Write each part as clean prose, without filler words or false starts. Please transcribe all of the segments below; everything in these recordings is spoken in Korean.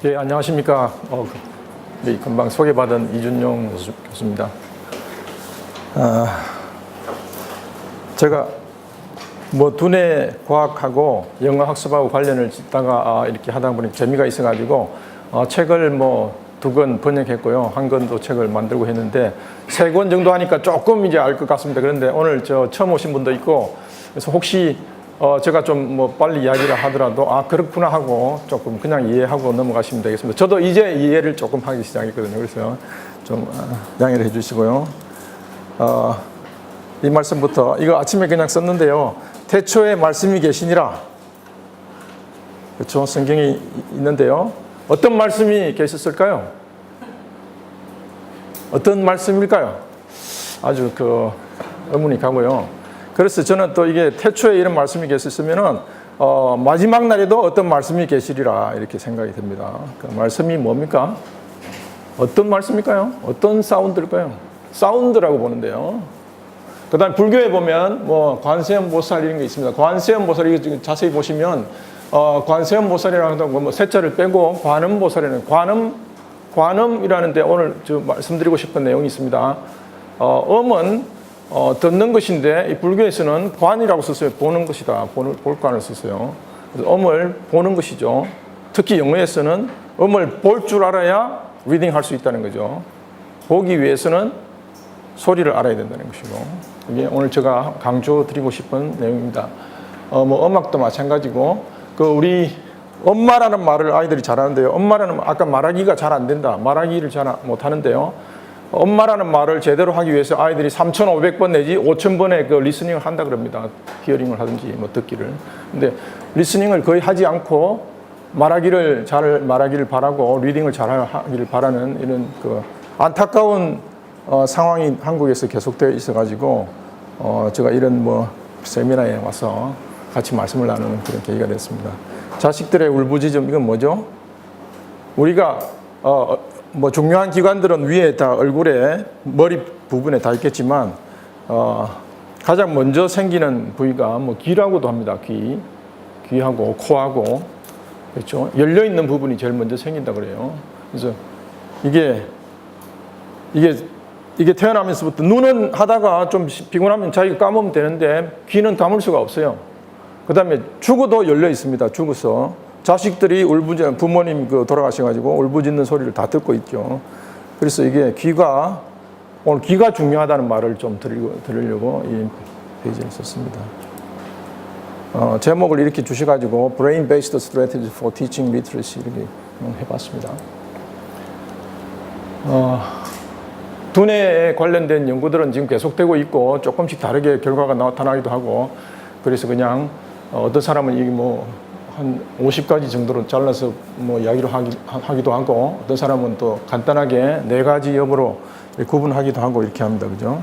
예, 안녕하십니까. 네, 금방 소개받은 이준용 교수입니다. 제가 두뇌 과학하고 영어 학습하고 관련을 짓다가 이렇게 하다 보니 재미가 있어가지고 책을 2권 번역했고요. 한 권도 책을 만들고 했는데 3권 정도 하니까 조금 이제 알 것 같습니다. 그런데 오늘 처음 오신 분도 있고 그래서 혹시 제가 좀 빨리 이야기를 하더라도 그렇구나 하고 조금 그냥 이해하고 넘어가시면 되겠습니다. 저도 이제 이해를 조금 하기 시작했거든요. 그래서 좀 양해를 해주시고요. 이 말씀부터 이거 아침에 그냥 썼는데요. 태초에 말씀이 계시니라. 그렇죠? 성경이 있는데요. 어떤 말씀이 계셨을까요? 어떤 말씀일까요? 아주 의문이 가고요. 그래서 저는 또 이게 태초에 이런 말씀이 계셨으면은 마지막 날에도 어떤 말씀이 계시리라 이렇게 생각이 듭니다. 그 말씀이 뭡니까? 어떤 말씀일까요? 어떤 사운드일까요? 사운드라고 보는데요. 그 다음에 불교에 보면 관세음보살 이런 게 있습니다. 관세음보살 이거 자세히 보시면 관세음보살이라고 세자를 빼고 관음보살이라는 관음이라는데 오늘 말씀드리고 싶은 내용이 있습니다. 음은 듣는 것인데 이 불교에서는 관이라고 썼어요. 보는 것이다. 볼 관을 썼어요. 그래서 음을 보는 것이죠. 특히 영어에서는 음을 볼 줄 알아야 리딩 할 수 있다는 거죠. 보기 위해서는 소리를 알아야 된다는 것이고 이게 오늘 제가 강조드리고 싶은 내용입니다. 음악도 마찬가지고 우리 엄마라는 말을 아이들이 잘하는데요. 엄마라는 아까 말하기가 잘 안 된다. 말하기를 잘 못하는데요. 엄마라는 말을 제대로 하기 위해서 아이들이 3,500번 내지 5,000번의 리스닝을 한다 그럽니다. 히어링을 하든지 듣기를. 근데 리스닝을 거의 하지 않고 말하기를 바라고 리딩을 잘 하기를 바라는 이런 안타까운 상황이 한국에서 계속되어 있어가지고 제가 이런 세미나에 와서 같이 말씀을 나누는 그런 계기가 됐습니다. 자식들의 울부짖음 이건 뭐죠? 우리가 중요한 기관들은 위에 다 얼굴에 머리 부분에 다 있겠지만 가장 먼저 생기는 부위가 귀라고도 합니다. 귀하고 코하고 그렇죠. 열려 있는 부분이 제일 먼저 생긴다 그래요. 그래서 이게 태어나면서부터 눈은 하다가 좀 피곤하면 자기가 감으면 되는데 귀는 감을 수가 없어요. 그 다음에 죽어도 열려 있습니다. 죽어서 자식들이 부모님 돌아가셔가지고 울부짖는 소리를 다 듣고 있죠. 그래서 이게 오늘 귀가 중요하다는 말을 좀 들으려고 이 페이지를 썼습니다. 제목을 이렇게 주셔가지고 Brain-Based Strategy for Teaching Literacy 이렇게 해봤습니다. 두뇌에 관련된 연구들은 지금 계속되고 있고 조금씩 다르게 결과가 나타나기도 하고 그래서 그냥 어떤 사람은 이게 한 50가지 정도로 잘라서 이야기를 하기도 하고 어떤 사람은 또 간단하게 4가지 엽으로 구분하기도 하고 이렇게 합니다. 그죠?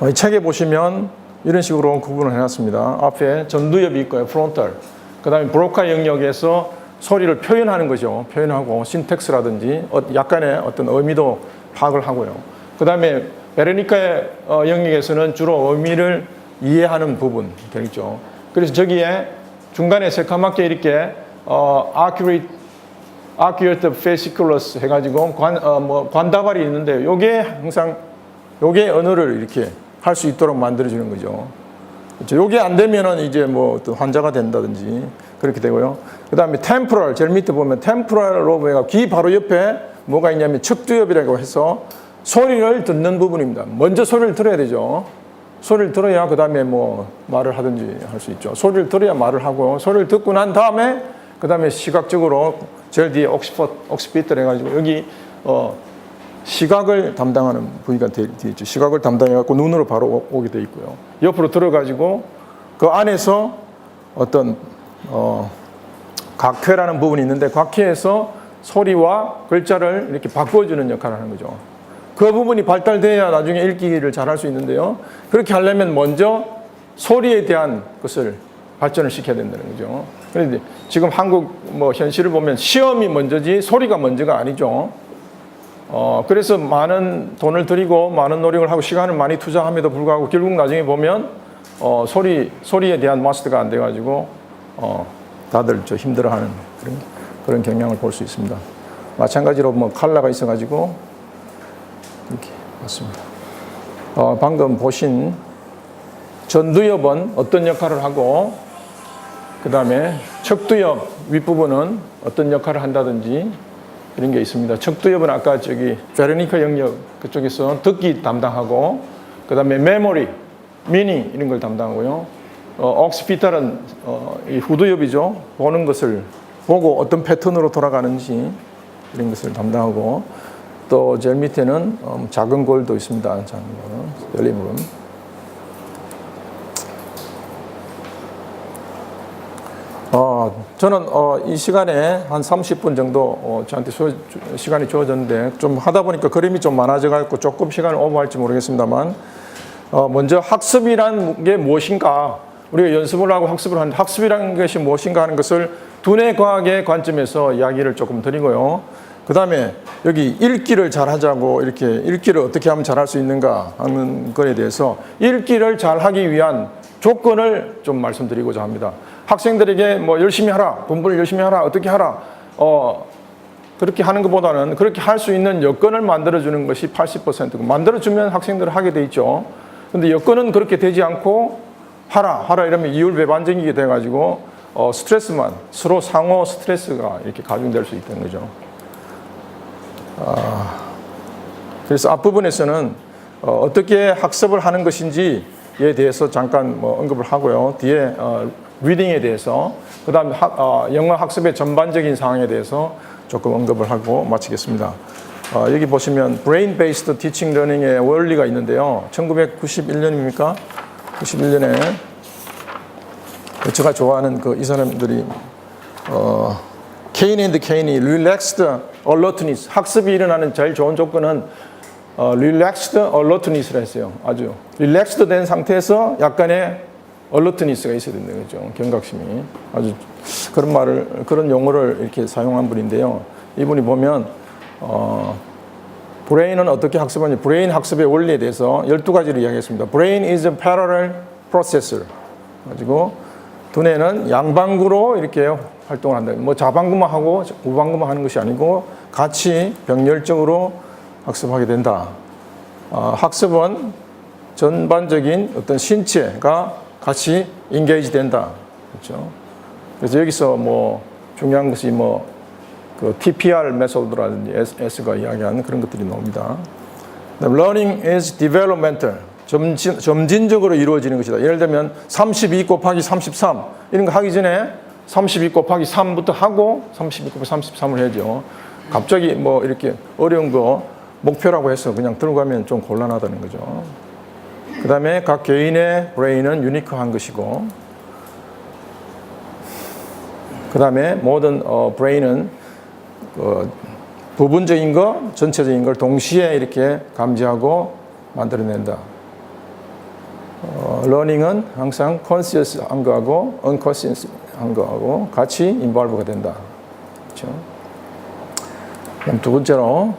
이 책에 보시면 이런 식으로 구분을 해놨습니다. 앞에 전두엽이 있고요. 프론탈. 그 다음에 브로카 영역에서 소리를 표현하는 거죠. 표현하고 신텍스라든지 약간의 어떤 의미도 파악을 하고요. 그 다음에 베르니카의 영역에서는 주로 의미를 이해하는 부분 되겠죠. 그래서 저기에 중간에 새까맣게 이렇게 accurate fasciculus 해가지고 관다발이 있는데 요게 항상 요게 언어를 이렇게 할 수 있도록 만들어주는 거죠. 그렇죠? 요게 안 되면은 이제 어떤 환자가 된다든지 그렇게 되고요. 그 다음에 temporal 제일 밑에 보면 temporal lobe가 귀 바로 옆에 뭐가 있냐면 척두엽이라고 해서 소리를 듣는 부분입니다. 먼저 소리를 들어야 되죠. 소리를 들어야 그 다음에 말을 하든지 할 수 있죠. 소리를 들어야 말을 하고 소리를 듣고 난 다음에 그 다음에 시각적으로 제일 뒤에 옥시피트 해가지고 여기 시각을 담당하는 부위가 뒤에 있죠. 시각을 담당해갖고 눈으로 바로 오게 돼 있고요. 옆으로 들어가지고 그 안에서 어떤 각회라는 부분이 있는데 각회에서 소리와 글자를 이렇게 바꿔주는 역할을 하는 거죠. 그 부분이 발달돼야 나중에 읽기를 잘할 수 있는데요. 그렇게 하려면 먼저 소리에 대한 것을 발전을 시켜야 된다는 거죠. 그런데 지금 한국 현실을 보면 시험이 먼저지 소리가 먼저가 아니죠. 그래서 많은 돈을 들이고 많은 노력을 하고 시간을 많이 투자함에도 불구하고 결국 나중에 보면 소리에 대한 마스터가 안 돼가지고 다들 좀 힘들어하는 그런 그런 경향을 볼 수 있습니다. 마찬가지로 뭐 컬러가 있어가지고 이렇게 봤습니다. 방금 보신 전두엽은 어떤 역할을 하고 그 다음에 척두엽 윗부분은 어떤 역할을 한다든지 이런 게 있습니다. 척두엽은 아까 저기 베르니카 영역 그쪽에서 듣기 담당하고 그 다음에 메모리, 미니 이런 걸 담당하고요. 옥시피탈은 이 후두엽이죠. 보는 것을 보고 어떤 패턴으로 돌아가는지 이런 것을 담당하고 또 제일 밑에는 작은 골도 있습니다. 작은 골, 열린 부분. 저는 이 시간에 한 30분 정도 저한테 시간이 주어졌는데 좀 하다 보니까 그림이 좀 많아져가지고 조금 시간을 오버할지 모르겠습니다만 먼저 학습이란 게 무엇인가 우리가 연습을 하고 학습을 하는데 학습이라는 것이 무엇인가 하는 것을 두뇌 과학의 관점에서 이야기를 조금 드리고요. 그 다음에 여기 읽기를 잘하자고 이렇게 읽기를 어떻게 하면 잘할 수 있는가 하는 것에 대해서 읽기를 잘하기 위한 조건을 좀 말씀드리고자 합니다. 학생들에게 뭐 열심히 하라, 공부를 열심히 하라, 어떻게 하라, 그렇게 하는 것보다는 그렇게 할 수 있는 여건을 만들어주는 것이 80%고 만들어주면 학생들은 하게 돼 있죠. 근데 여건은 그렇게 되지 않고 하라 이러면 이율배반적이게 돼가지고 스트레스만 서로 상호 스트레스가 이렇게 가중될 수 있다는 거죠. 그래서 앞부분에서는 어떻게 학습을 하는 것인지에 대해서 잠깐 뭐 언급을 하고요. 뒤에 리딩에 대해서 그 다음에 영어 학습의 전반적인 상황에 대해서 조금 언급을 하고 마치겠습니다. 여기 보시면 Brain Based Teaching Learning의 원리가 있는데요. 1991년입니까? 91년에 제가 좋아하는 이 사람들이 케인 앤드 케인이 Relaxed Alertness 학습이 일어나는 제일 좋은 조건은 Relaxed Alertness라 했어요. 아주 Relaxed 된 상태에서 약간의 얼러트니스가 있어야 된다는 거죠. 경각심이. 아주 그런 용어를 이렇게 사용한 분인데요. 이분이 보면, 브레인은 어떻게 학습하냐. 브레인 학습의 원리에 대해서 12가지를 이야기했습니다. Brain is a parallel processor. 가지고, 두뇌는 양방구로 이렇게 활동을 한다. 뭐 좌방구만 하고 우방구만 하는 것이 아니고 같이 병렬적으로 학습하게 된다. 학습은 전반적인 어떤 신체가 같이 인게이지 된다. 그렇죠? 그래서 여기서 뭐 중요한 것이 그 TPR 메소드라든지 S가 이야기하는 그런 것들이 나옵니다. Learning is developmental. 점진적으로 이루어지는 것이다. 예를 들면 32 곱하기 33 이런 거 하기 전에 32 곱하기 3부터 하고 32 곱하기 33을 해야죠. 갑자기 뭐 이렇게 어려운 거 목표라고 해서 그냥 들고 가면 좀 곤란하다는 거죠. 그 다음에 각 개인의 브레인은 유니크한 것이고 그 다음에 모든 브레인은 부분적인 거, 전체적인 걸 동시에 이렇게 감지하고 만들어낸다. 러닝은 항상 conscious한 거하고 unconscious한 거하고 같이 involve가 된다. 그렇죠? 그럼 두 번째로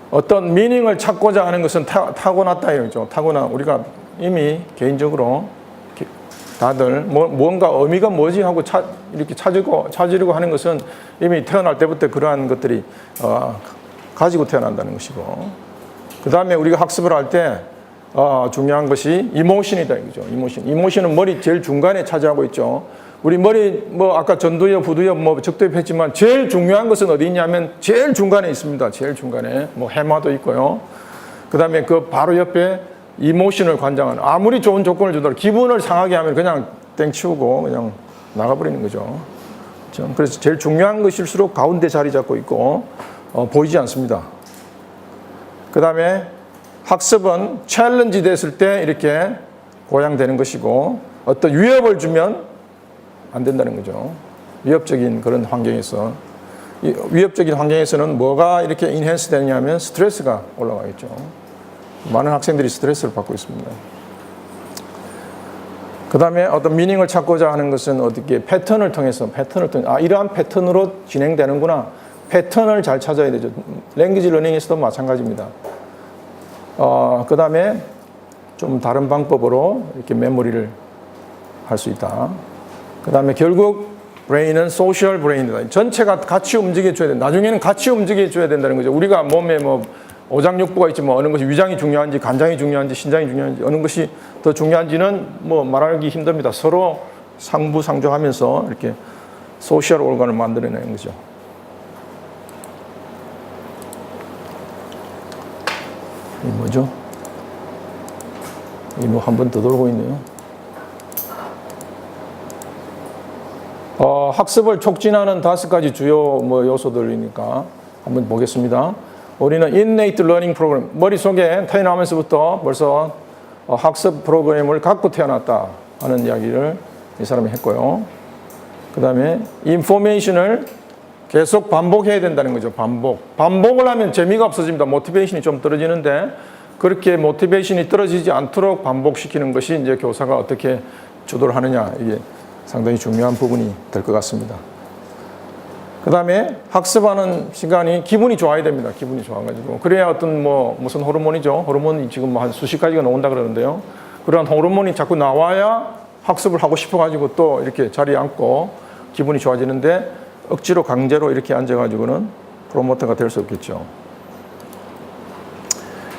어떤 미닝을 찾고자 하는 것은 타고났다 이거죠. 우리가 이미 개인적으로 다들 뭔가 의미가 뭐지 하고 이렇게 찾으려고 하는 것은 이미 태어날 때부터 그러한 것들이 가지고 태어난다는 것이고 그 다음에 우리가 학습을 할 때 중요한 것이 이모션이다 이거죠. 이모션은 머리 제일 중간에 차지하고 있죠. 우리 머리 아까 전두엽, 부두엽, 적두엽 했지만 제일 중요한 것은 어디 있냐면 제일 중간에 있습니다. 제일 중간에 해마도 있고요. 그 다음에 그 바로 옆에 이모션을 관장하는 아무리 좋은 조건을 주더라도 기분을 상하게 하면 그냥 땡치우고 그냥 나가버리는 거죠. 그래서 제일 중요한 것일수록 가운데 자리 잡고 있고 보이지 않습니다. 그 다음에 학습은 챌린지 됐을 때 이렇게 고양되는 것이고 어떤 위협을 주면 안 된다는 거죠. 위협적인 그런 환경에서 위협적인 환경에서는 뭐가 이렇게 인핸스 되냐면 스트레스가 올라가겠죠. 많은 학생들이 스트레스를 받고 있습니다. 그 다음에 어떤 미닝을 찾고자 하는 것은 어떻게 패턴을 통해서 이러한 패턴으로 진행되는구나. 패턴을 잘 찾아야 되죠. 랭귀지 러닝에서도 마찬가지입니다. 그 다음에 좀 다른 방법으로 이렇게 메모리를 할 수 있다. 그 다음에 결국 브레인은 소셜 브레인이다. 전체가 같이 움직여줘야 된다. 나중에는 같이 움직여줘야 된다는 거죠. 우리가 몸에 뭐 오장육부가 있지 뭐 어느 것이 위장이 중요한지 간장이 중요한지 신장이 중요한지 어느 것이 더 중요한지는 뭐 말하기 힘듭니다. 서로 상부상조하면서 이렇게 소셜 organ을 만들어내는 거죠. 이 뭐죠? 이 뭐 한 번 더 돌고 있네요. 학습을 촉진하는 5가지 주요 뭐 요소들이니까 한번 보겠습니다. 우리는 innate learning program, 머릿속에 태어나면서부터 벌써 학습 프로그램을 갖고 태어났다 하는 이야기를 이 사람이 했고요. 그 다음에 information을 계속 반복해야 된다는 거죠. 반복을 하면 재미가 없어집니다. 모티베이션이 좀 떨어지는데 그렇게 모티베이션이 떨어지지 않도록 반복시키는 것이 이제 교사가 어떻게 주도를 하느냐, 이게 상당히 중요한 부분이 될 것 같습니다. 그 다음에 학습하는 시간이 기분이 좋아야 됩니다. 기분이 좋아가지고. 그래야 어떤 뭐 무슨 호르몬이죠. 호르몬이 지금 뭐 한 수십 가지가 나온다 그러는데요. 그러한 호르몬이 자꾸 나와야 학습을 하고 싶어가지고 또 이렇게 자리에 앉고 기분이 좋아지는데 억지로 강제로 이렇게 앉아가지고는 프로모터가 될 수 없겠죠.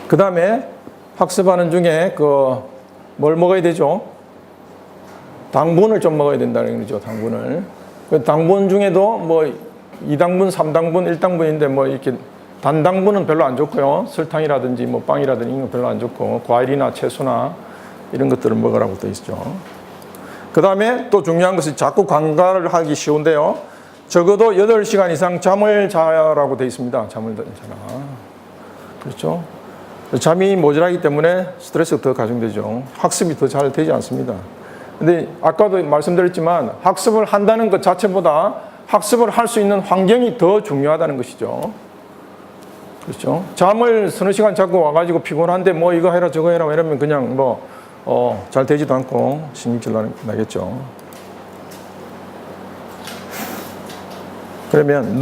그 다음에 학습하는 중에 뭘 먹어야 되죠? 당분을 좀 먹어야 된다는 거죠. 당분을. 당분 중에도 뭐 2당분, 3당분, 1당분인데 뭐 이렇게 단당분은 별로 안 좋고요. 설탕이라든지 뭐 빵이라든지 이런 거 별로 안 좋고 과일이나 채소나 이런 것들을 먹으라고 돼 있죠. 그 다음에 또 중요한 것이 자꾸 관가를 하기 쉬운데요. 적어도 8시간 이상 잠을 자라고 돼 있습니다. 잠을 자라. 그렇죠? 잠이 모자라기 때문에 스트레스가 더 가중되죠. 학습이 더 잘 되지 않습니다. 근데 아까도 말씀드렸지만 학습을 한다는 것 자체보다 학습을 할 수 있는 환경이 더 중요하다는 것이죠. 그렇죠? 잠을 서너 시간 자고 와가지고 피곤한데 뭐 이거 해라 저거 해라 이러면 그냥 잘 되지도 않고 신경질 나겠죠. 그러면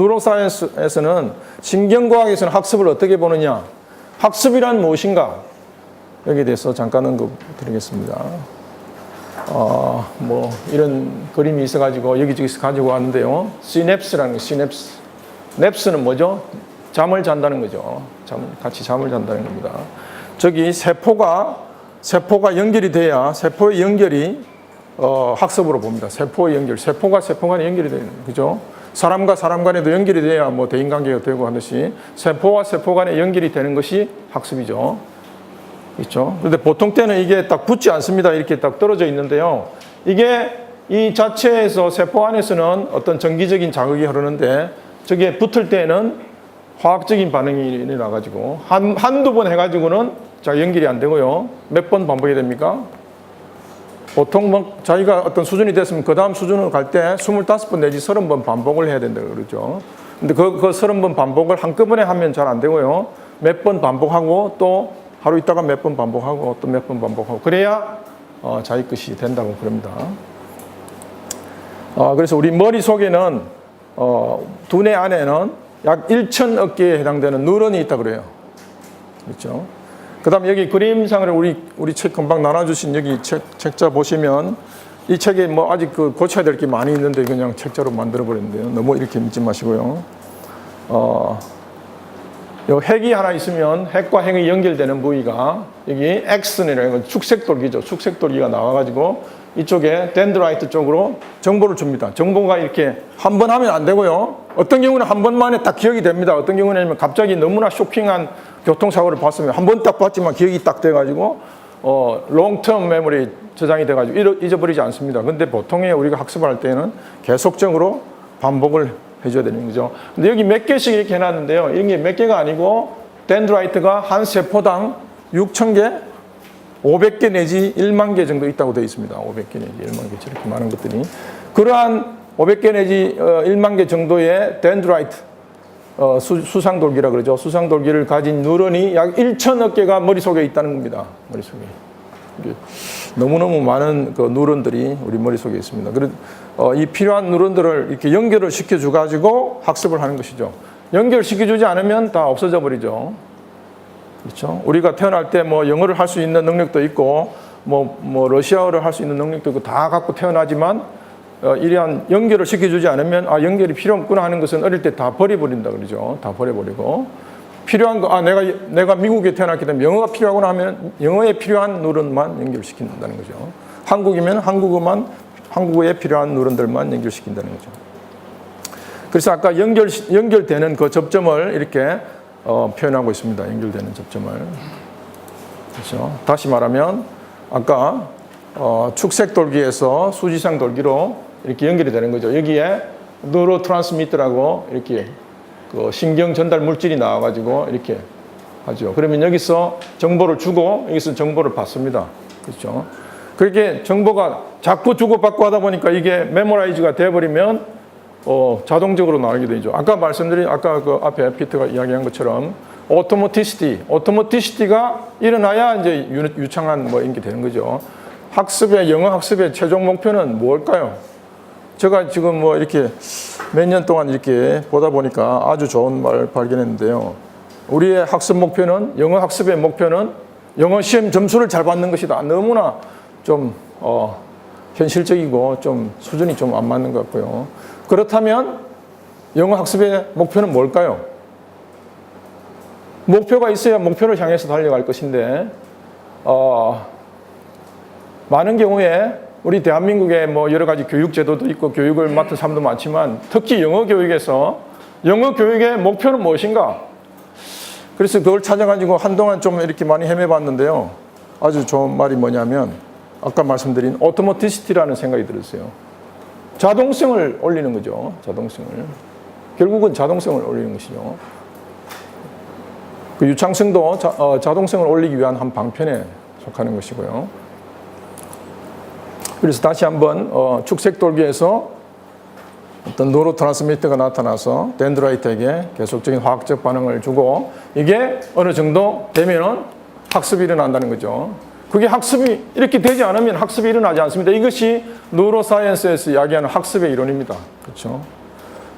뉴로사이언스에서는 신경과학에서는 학습을 어떻게 보느냐? 학습이란 무엇인가? 여기에 대해서 잠깐 언급드리겠습니다. 뭐 이런 그림이 있어가지고 여기저기서 가지고 왔는데요. 시냅스라는 거, 시냅스. 냅스는 뭐죠? 잠을 잔다는 거죠. 같이 잠을 잔다는 겁니다. 저기 세포가 연결이 돼야 세포의 연결이 학습으로 봅니다. 세포의 연결, 세포가 세포 간에 연결이 되는 거죠. 사람과 사람 간에도 연결이 돼야 뭐 대인관계가 되고 하듯이 세포와 세포 간에 연결이 되는 것이 학습이죠. 그렇죠? 그런데 보통 때는 이게 딱 붙지 않습니다. 이렇게 딱 떨어져 있는데요. 이게 이 자체에서 세포 안에서는 어떤 정기적인 자극이 흐르는데 저게 붙을 때는 화학적인 반응이 나가지고 한두 번 해가지고는 연결이 안 되고요. 몇 번 반복해야 됩니까? 보통 뭐 자기가 어떤 수준이 됐으면 그 다음 수준으로 갈 때 25번 내지 30번 반복을 해야 된다고 그러죠. 근데 그 30번 반복을 한꺼번에 하면 잘 안 되고요. 몇 번 반복하고 또 하루 있다가 몇 번 반복하고 또 몇 번 반복하고 그래야 자기 것이 된다고 그럽니다. 그래서 우리 머릿속에는 두뇌 안에는 약 1,000억 개에 해당되는 뉴런이 있다고 그래요. 그렇죠? 그 다음에 여기 그림상을 우리 책 금방 나눠주신 여기 책자 보시면 이 책에 뭐 아직 고쳐야 될 게 많이 있는데 그냥 책자로 만들어버렸는데요. 너무 이렇게 믿지 마시고요. 요 핵이 하나 있으면 핵과 핵이 연결되는 부위가 여기 엑슨이라는 건 축색돌기죠. 축색돌기가 나와가지고 이쪽에 덴드라이트 쪽으로 정보를 줍니다. 정보가 이렇게 한 번 하면 안 되고요. 어떤 경우는 한 번 만에 딱 기억이 됩니다. 어떤 경우는 갑자기 너무나 쇼킹한 교통사고를 봤으면 한 번 딱 봤지만 기억이 딱 돼가지고 롱텀 메모리 저장이 돼가지고 잊어버리지 않습니다. 근데 보통에 우리가 학습을 할 때는 계속적으로 반복을 해줘야 되는 거죠. 근데 여기 몇 개씩 이렇게 해놨는데요. 이런 게 몇 개가 아니고 덴드라이트가 한 세포당 6,000개, 500개 내지 1만 개 정도 있다고 되어 있습니다. 500개 내지 1만 개 저렇게 많은 것들이. 그러한 500개 내지 1만 개 정도의 덴드라이트, 수상돌기라 그러죠. 수상돌기를 가진 뉴런이 약 1,000억 개가 머릿속에 있다는 겁니다. 머릿속에. 너무너무 많은 뉴런들이 우리 머릿속에 있습니다. 그래서 이 필요한 뉴런들을 이렇게 연결을 시켜줘가지고 학습을 하는 것이죠. 연결시켜주지 않으면 다 없어져 버리죠. 그렇죠? 우리가 태어날 때 뭐 영어를 할 수 있는 능력도 있고, 뭐 러시아어를 할 수 있는 능력도 있고 다 갖고 태어나지만 이러한 연결을 시켜주지 않으면 연결이 필요 없구나 하는 것은 어릴 때 다 버려버린다 그러죠. 다 버려버리고 필요한 거 내가 미국에 태어났기 때문에 영어가 필요하구나 하면 영어에 필요한 노릇만 연결시킨다는 거죠. 한국이면 한국어에 필요한 노릇들만 연결시킨다는 거죠. 그래서 아까 연결되는 그 접점을 이렇게 표현하고 있습니다. 연결되는 접점을. 그렇죠. 다시 말하면 아까 축색 돌기에서 수지상 돌기로 이렇게 연결이 되는 거죠. 여기에 뉴로트랜스미터라고 이렇게 그 신경 전달 물질이 나와가지고 이렇게 하죠. 그러면 여기서 정보를 주고 여기서 정보를 받습니다. 그렇죠. 그렇게 정보가 자꾸 주고받고 하다 보니까 이게 메모라이즈가 돼버리면 자동적으로 나오게 되죠. 아까 말씀드린 아까 그 앞에 피터가 이야기한 것처럼 오토마티시티가 일어나야 이제 유창한 뭐 이런 게 되는 거죠. 영어 학습의 최종 목표는 뭘까요? 제가 지금 뭐 이렇게 몇 년 동안 이렇게 보다 보니까 아주 좋은 말을 발견했는데요. 우리의 학습 목표는, 영어 학습의 목표는 영어 시험 점수를 잘 받는 것이다. 너무나 좀 현실적이고 좀 수준이 좀 안 맞는 것 같고요. 그렇다면 영어 학습의 목표는 뭘까요? 목표가 있어야 목표를 향해서 달려갈 것인데 많은 경우에 우리 대한민국에 뭐 여러 가지 교육 제도도 있고 교육을 맡은 사람도 많지만 특히 영어 교육에서 영어 교육의 목표는 무엇인가? 그래서 그걸 찾아가지고 한동안 좀 이렇게 많이 헤매봤는데요. 아주 좋은 말이 뭐냐면 아까 말씀드린 오토마티시티라는 생각이 들었어요. 자동성을 올리는 거죠. 자동성을. 결국은 자동성을 올리는 것이죠. 그 유창성도 자동성을 올리기 위한 한 방편에 속하는 것이고요. 그래서 다시 한번 축색 돌기에서 어떤 뉴로트랜스미터가 나타나서 덴드라이트에게 계속적인 화학적 반응을 주고 이게 어느 정도 되면은 학습이 일어난다는 거죠. 그게 학습이 이렇게 되지 않으면 학습이 일어나지 않습니다. 이것이 뉴로사이언스에서 이야기하는 학습의 이론입니다. 그렇죠?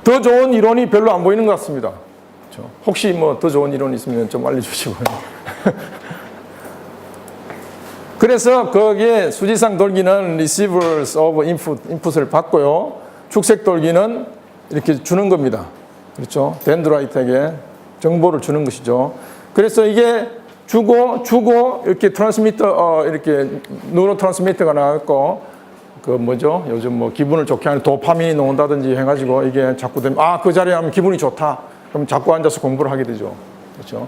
더 좋은 이론이 별로 안 보이는 것 같습니다. 그렇죠? 혹시 뭐 더 좋은 이론이 있으면 좀 알려주시고요. 그래서 거기에 수지상 돌기는 receivers of input을 받고요. 축색 돌기는 이렇게 주는 겁니다. 그렇죠? 덴드라이트에게 정보를 주는 것이죠. 그래서 이게 주고 이렇게 트랜스미터 이렇게 뉴로 트랜스미터가 나왔고 그 뭐죠? 요즘 뭐 기분을 좋게 하는 도파민이 나온다든지 해가지고 이게 자꾸 되면 그 자리에 하면 기분이 좋다. 그럼 자꾸 앉아서 공부를 하게 되죠. 그렇죠?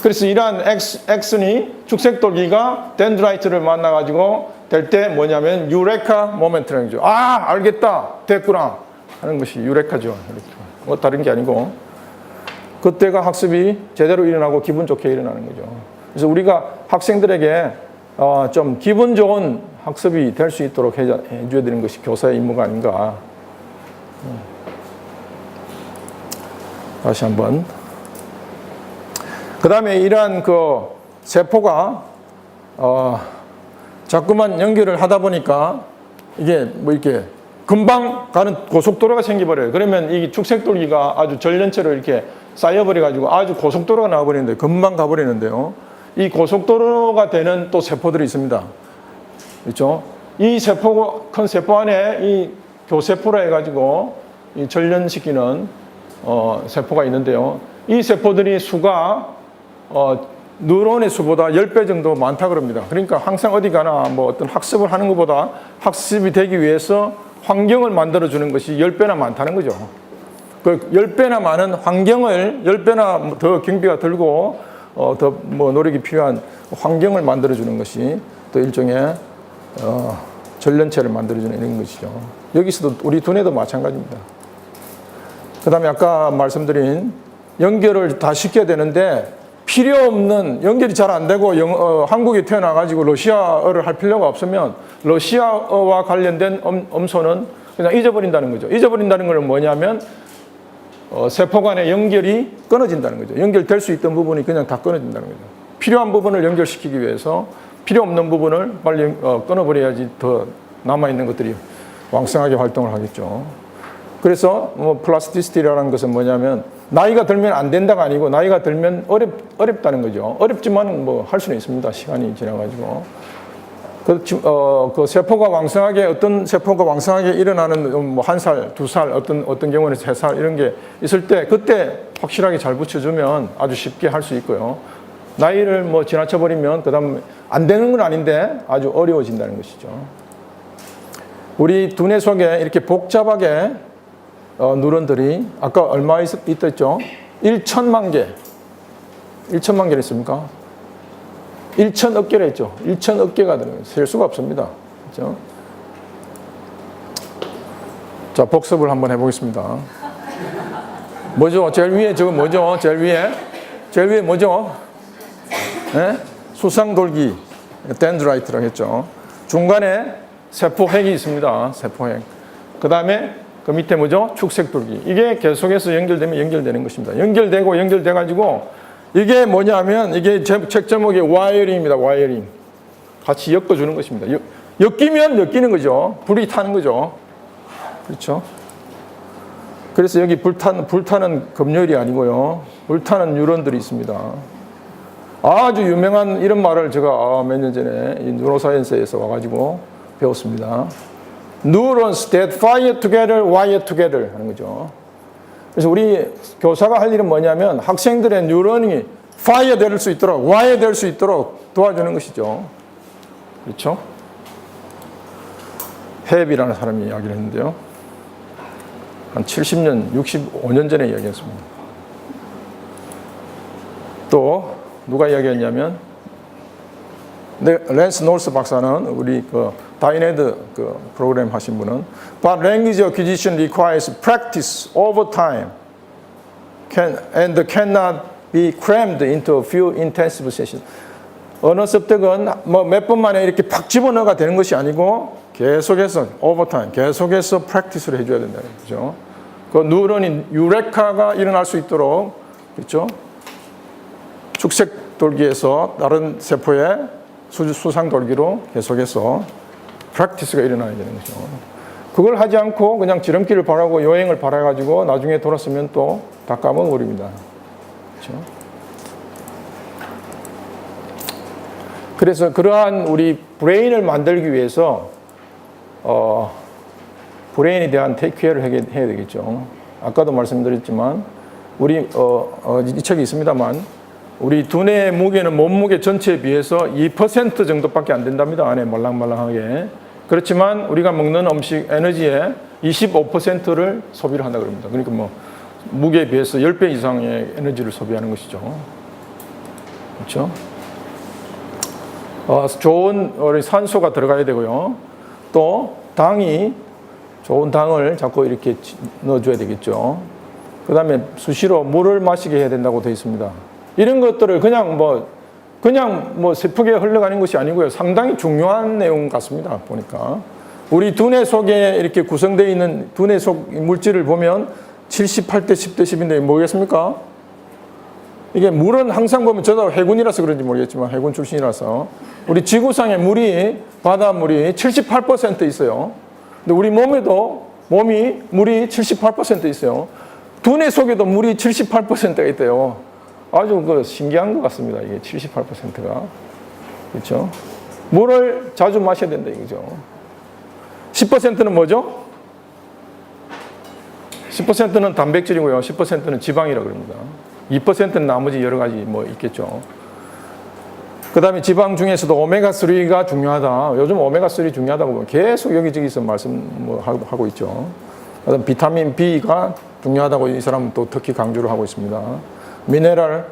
그래서 이러한 액션이 축색 돌기가 덴드라이트를 만나가지고 될 때 뭐냐면 유레카 모멘트라는 거죠. 알겠다. 됐구나. 하는 것이 유레카죠. 뭐 다른 게 아니고 그때가 학습이 제대로 일어나고 기분 좋게 일어나는 거죠. 그래서 우리가 학생들에게 좀 기분 좋은 학습이 될 수 있도록 해줘야 되는 것이 교사의 임무가 아닌가. 다시 한번. 그 다음에 이러한 그 세포가 자꾸만 연결을 하다 보니까 이게 뭐 이렇게 금방 가는 고속도로가 생겨버려요. 그러면 이 축색 돌기가 아주 전련체로 이렇게 쌓여버려가지고 아주 고속도로가 나와버리는데 금방 가버리는데요. 이 고속도로가 되는 또 세포들이 있습니다. 그렇죠? 이 큰 세포 안에 이 교세포라 해가지고 이 전련시키는 세포가 있는데요. 이 세포들이 수가 뉴런의 수보다 10배 정도 많다 그럽니다. 그러니까 항상 어디 가나 뭐 어떤 학습을 하는 것보다 학습이 되기 위해서 환경을 만들어주는 것이 10배나 많다는 거죠. 그 10배나 많은 환경을 10배나 더 경비가 들고 더 뭐 노력이 필요한 환경을 만들어주는 것이 또 일종의 전련체를 만들어주는 이런 것이죠. 여기서도 우리 두뇌도 마찬가지입니다. 그 다음에 아까 말씀드린 연결을 다 시켜야 되는데 필요 없는 연결이 잘 안 되고 한국에 태어나가지고 러시아어를 할 필요가 없으면 러시아어와 관련된 엄소는 그냥 잊어버린다는 거죠. 잊어버린다는 건 뭐냐면 세포 간의 연결이 끊어진다는 거죠. 연결될 수 있던 부분이 그냥 다 끊어진다는 거죠. 필요한 부분을 연결시키기 위해서 필요 없는 부분을 빨리 끊어버려야지 더 남아있는 것들이 왕성하게 활동을 하겠죠. 그래서 플라스티시티라는 것은 뭐냐면 나이가 들면 안 된다가 아니고 나이가 들면 어렵다는 거죠. 어렵지만 뭐 할 수는 있습니다. 시간이 지나가지고. 그 세포가 왕성하게, 어떤 세포가 왕성하게 일어나는 뭐 1살, 2살, 어떤 경우는 3살 이런 게 있을 때 그때 확실하게 잘 붙여주면 아주 쉽게 할 수 있고요. 나이를 뭐 지나쳐버리면 그 다음 안 되는 건 아닌데 아주 어려워진다는 것이죠. 우리 두뇌 속에 이렇게 복잡하게 뉴런들이 아까 얼마 있었죠? 1천만 개. 1천만 개를 했습니까? 1천억 개를 했죠. 1천억 개가 들어요. 셀 수가 없습니다. 그렇죠? 자, 복습을 한번 해보겠습니다. 뭐죠? 제일 위에 저거 뭐죠? 제일 위에 뭐죠? 네? 수상돌기, 덴드라이트라고 했죠. 중간에 세포핵이 있습니다. 세포핵. 그 다음에 그 밑에 뭐죠? 축색돌기. 이게 계속해서 연결되면 연결되는 것입니다. 연결돼가지고 이게 뭐냐면 이게 책 제목이 와이어링입니다. 와이어링. 같이 엮어주는 것입니다. 엮이면 엮이는 거죠. 불이 타는 거죠. 그렇죠? 그래서 여기 불타는 금요일이 아니고요. 불타는 뉴런들이 있습니다. 아주 유명한 이런 말을 제가 몇 년 전에 이 뉴로사이언스에서 와가지고 배웠습니다. Neurons that fire together, wire together 하는 거죠. 그래서 우리 교사가 할 일은 뭐냐면 학생들의 뉴런이 fire 될 수 있도록, wire 될 수 있도록 도와주는 것이죠. 그렇죠? 헵이라는 사람이 이야기를 했는데요. 한 70년, 65년 전에 이야기했습니다. 또 누가 이야기했냐면 랜스 노스 박사는 우리 그 다이네드 그 프로그램 하신 분은 But language acquisition requires practice over time and cannot be crammed into a few intensive sessions. 언어 습득은 뭐 몇 번 만에 이렇게 팍 집어넣어가 되는 것이 아니고 계속해서 over time, 계속해서 프랙티스를 해줘야 된다는 거죠. 그 뉴런이 유레카가 일어날 수 있도록 그렇죠? 축색돌기에서 다른 세포의 수상돌기로 계속해서 프랙티스가 일어나야 되는 거죠. 그걸 하지 않고 그냥 지름길을 바라고 여행을 바라가지고 나중에 돌았으면 또 다 까먹어버립니다. 그렇죠? 그래서 그러한 우리 브레인을 만들기 위해서 브레인에 대한 테이크케어를 해야 되겠죠. 아까도 말씀드렸지만 우리 이 책이 있습니다만 우리 두뇌의 무게는 몸무게 전체에 비해서 2% 정도밖에 안 된답니다. 안에 말랑말랑하게. 그렇지만 우리가 먹는 음식 에너지의 25%를 소비를 한다 그럽니다. 그러니까 뭐 무게에 비해서 10배 이상의 에너지를 소비하는 것이죠. 그렇죠? 좋은 산소가 들어가야 되고요. 또 좋은 당을 자꾸 이렇게 넣어줘야 되겠죠. 그 다음에 수시로 물을 마시게 해야 된다고 되어 있습니다. 이런 것들을 그냥 뭐 슬프게 흘러가는 것이 아니고요. 상당히 중요한 내용 같습니다. 보니까. 우리 두뇌 속에 이렇게 구성되어 있는 두뇌 속 물질을 보면 78대 10대 10인데 뭐겠습니까? 이게 물은 항상 보면 저도 해군이라서 그런지 모르겠지만 해군 출신이라서 우리 지구상의 바닷물이 78% 있어요. 근데 우리 몸에도 물이 78% 있어요. 두뇌 속에도 물이 78%가 있대요. 아주 신기한 것 같습니다. 이게 78%가. 그렇죠? 물을 자주 마셔야 된다 이거죠. 10%는 뭐죠? 10%는 단백질이고요. 10%는 지방이라고 합니다. 2%는 나머지 여러 가지 뭐 있겠죠. 그 다음에 지방 중에서도 오메가3가 중요하다. 요즘 오메가3 중요하다고 계속 여기저기서 하고 있죠. 그다음 비타민 B가 중요하다고 이 사람은 또 특히 강조를 하고 있습니다. 미네랄,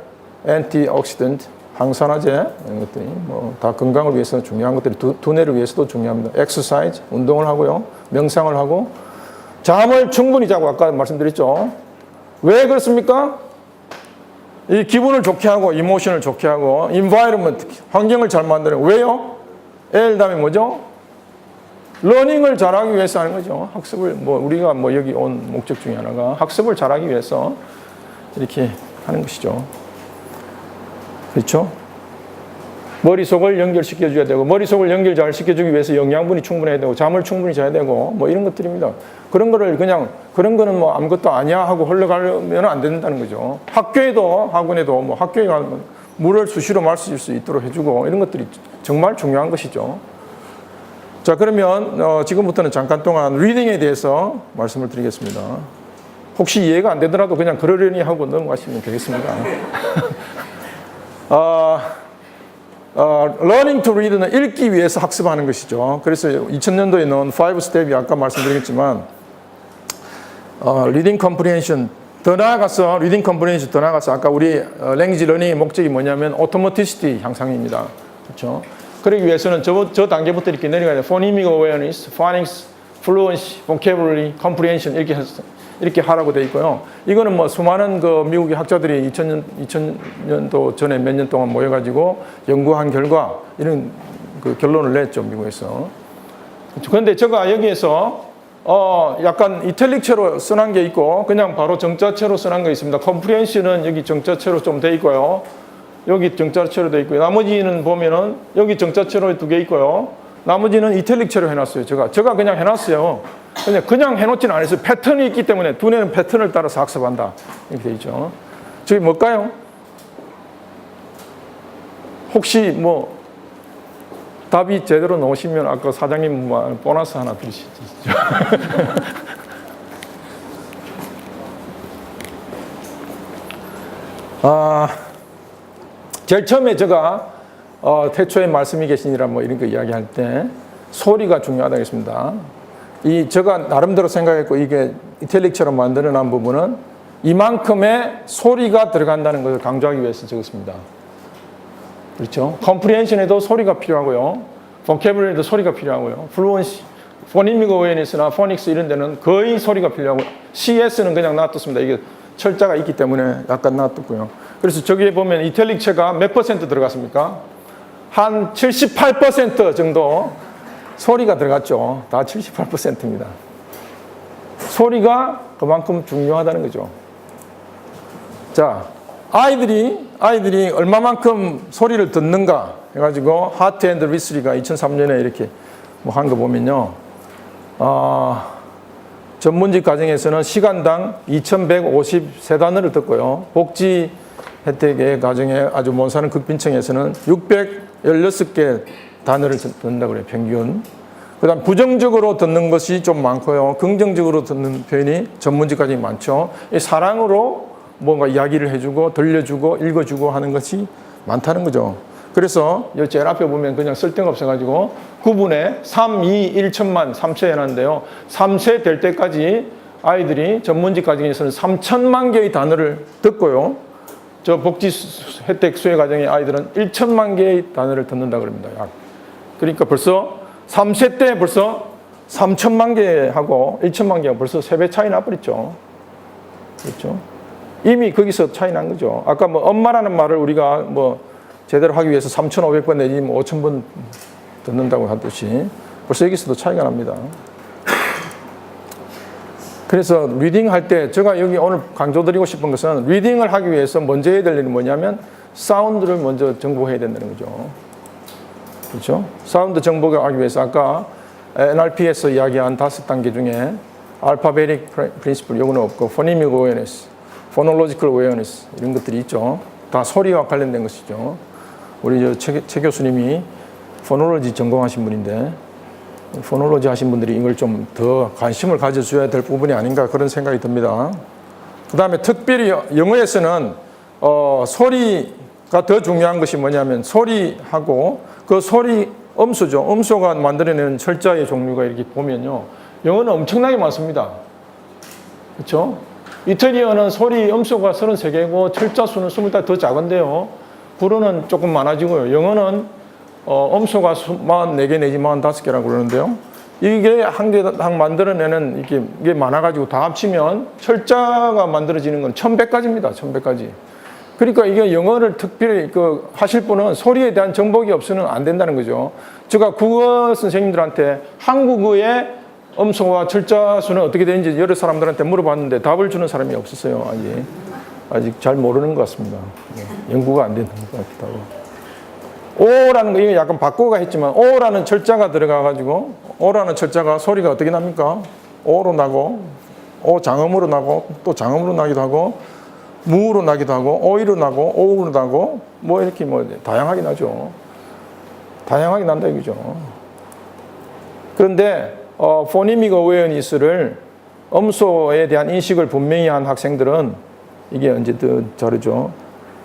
엔티옥시던트, 항산화제 이런 것들이 뭐 다 건강을 위해서 중요한 것들이 두뇌를 위해서도 중요합니다. 엑서사이즈, 운동을 하고요. 명상을 하고 잠을 충분히 자고 아까 말씀드렸죠. 왜 그렇습니까? 이 기분을 좋게 하고 이모션을 좋게 하고 environment, 환경을 잘 만드는 왜요? L 다음에 뭐죠? 러닝을 잘하기 위해서 하는 거죠. 학습을 우리가 여기 온 목적 중에 하나가 학습을 잘하기 위해서 이렇게 하는 것이죠. 그렇죠? 머릿속을 연결시켜 줘야 되고 머릿속을 연결 잘 시켜주기 위해서 영양분이 충분해야 되고 잠을 충분히 자야 되고 이런 것들입니다. 그런 거는 아무것도 아니야 하고 흘러가면 안 된다는 거죠. 학원에도 학교에 가면 물을 수시로 마실 수 있도록 해주고 이런 것들이 정말 중요한 것이죠. 자, 그러면 지금부터는 잠깐 동안 리딩에 대해서 말씀을 드리겠습니다. 혹시 이해가 안 되더라도 그냥 그러려니 하고 넘어가시면 되겠습니다. Learning to read는 읽기 위해서 학습하는 것이죠. 그래서 2000년도에 넣은 5스텝이 아까 말씀드렸지만 리딩 컴프리hension 더 나아가서 리딩 컴프리hension 더 나아가서 아까 우리 랭귀지 러닝의 목적이 뭐냐면 오토머티시티 향상입니다. 그렇죠? 그러기 위해서는 저 단계부터 이렇게 내려가야 돼요. Phonemic awareness, phonics, fluency, vocabulary, comprehension 이렇게 하라고 되어 있고요. 이거는 뭐 수많은 그 미국의 학자들이 2000년도 전에 몇 년 동안 모여가지고 연구한 결과 이런 그 결론을 냈죠, 미국에서. 그런데 제가 여기에서 약간 이탈릭체로 써놓은 게 있고 그냥 바로 정자체로 써놓은 게 있습니다. 컴프리hension은 여기 정자체로 좀 돼 있고요. 여기 정자체로 돼 있고요. 나머지는 보면은 여기 정자체로 2개 있고요. 나머지는 이탈릭체로 해놨어요. 제가 그냥 해놨어요. 그냥 해놓지는 않았어요. 패턴이 있기 때문에 두뇌는 패턴을 따라서 학습한다. 이렇게 돼 있죠. 저기 뭘까요? 혹시 뭐 답이 제대로 나오시면 아까 사장님 보너스 하나 드리시죠. 제일 처음에 제가 태초에 말씀이 계시니라 뭐 이런 거 이야기할 때 소리가 중요하다고 했습니다. 제가 나름대로 생각했고 이게 이탈릭처럼 만들어낸 부분은 이만큼의 소리가 들어간다는 것을 강조하기 위해서 적었습니다. 그렇죠? 컴프리hension에도 소리가 필요하고요. vocabulary에도 소리가 필요하고요. fluency, phonemic awareness나 phonics 이런 데는 거의 소리가 필요하고 CS는 그냥 놔뒀습니다. 이게 철자가 있기 때문에 약간 놔뒀고요. 그래서 저기에 보면 이탈릭체가 몇 퍼센트 들어갔습니까? 한 78% 정도 소리가 들어갔죠. 다 78%입니다. 소리가 그만큼 중요하다는 거죠. 자, 아이들이 얼마만큼 소리를 듣는가 해가지고 하트 앤드 리스리가 2003년에 이렇게 뭐 한 거 보면요. 전문직 가정에서는 시간당 2153단어를 듣고요. 복지 혜택의 가정에 아주 못 사는 극빈층에서는 616개 단어를 듣는다고 그래요. 평균. 그 다음 부정적으로 듣는 것이 좀 많고요. 긍정적으로 듣는 표현이 전문직 가정이 많죠. 이 사랑으로 뭔가 이야기를 해주고 들려주고 읽어주고 하는 것이 많다는 거죠. 그래서 여기 제일 앞에 보면 그냥 쓸데없어가지고 9분의 3, 2, 1천만 3세 해놨는데요. 3세 될 때까지 아이들이 전문직 가정에서는 3천만 개의 단어를 듣고요. 저 복지 혜택 수혜 가정의 아이들은 1천만 개의 단어를 듣는다고 합니다. 그러니까 벌써 3세 때 벌써 3천만 개하고 1천만 개하고 벌써 3배 차이 나버렸죠. 그렇죠? 이미 거기서 차이 난 거죠. 아까 뭐 엄마라는 말을 우리가 뭐 제대로 하기 위해서 3,500번 내지 뭐 5,000번 듣는다고 하듯이 벌써 여기서도 차이가 납니다. 그래서 리딩 할 때 제가 여기 오늘 강조드리고 싶은 것은 리딩을 하기 위해서 먼저 해야 될 일은 뭐냐면 사운드를 먼저 정복해야 된다는 거죠. 그렇죠? 사운드 정복을 하기 위해서 아까 NLP에서 이야기한 5단계 중에 알파베틱 프린시플 요거는 없고 phonemic awareness, phonological awareness 이런 것들이 있죠. 다 소리와 관련된 것이죠. 우리 최 교수님이 포놀로지 전공하신 분인데 포놀로지 하신 분들이 이걸 좀 더 관심을 가져줘야 될 부분이 아닌가 그런 생각이 듭니다. 그 다음에 특별히 영어에서는 소리가 더 중요한 것이 뭐냐면 소리하고 그 소리 음소죠. 음소가 만들어내는 철자의 종류가 이렇게 보면요. 영어는 엄청나게 많습니다. 그렇죠? 이탈리아는 소리 음소가 33개고 철자 수는 20개 더 작은데요. 불어는 조금 많아지고요. 영어는 음소가 44개 내지 45개라고 그러는데요. 이게 한 개당 만들어내는 이게 많아가지고 다 합치면 철자가 만들어지는 건 1100가지입니다. 1100가지. 그러니까 이게 영어를 특별히 하실 분은 소리에 대한 정복이 없으면 안 된다는 거죠. 제가 국어 선생님들한테 한국어의 음소와 철자 수는 어떻게 되는지 여러 사람들한테 물어봤는데 답을 주는 사람이 없었어요. 아직 잘 모르는 것 같습니다. 연구가 안 되는 것 같기도 하고. 오라는 거, 이게 약간 바꾸가 했지만, 오라는 철자가 들어가가지고, 오라는 철자가 소리가 어떻게 납니까? 오로 나고, 오 장음으로 나고, 또 장음으로 나기도 하고, 무로 나기도 하고, 오이로 나고, 오우로 나고, 뭐 이렇게 뭐 다양하게 나죠. 다양하게 난다 이거죠. 그런데 포니믹 어웨어니스를 음소에 대한 인식을 분명히 한 학생들은 이게 언제 더 다르죠.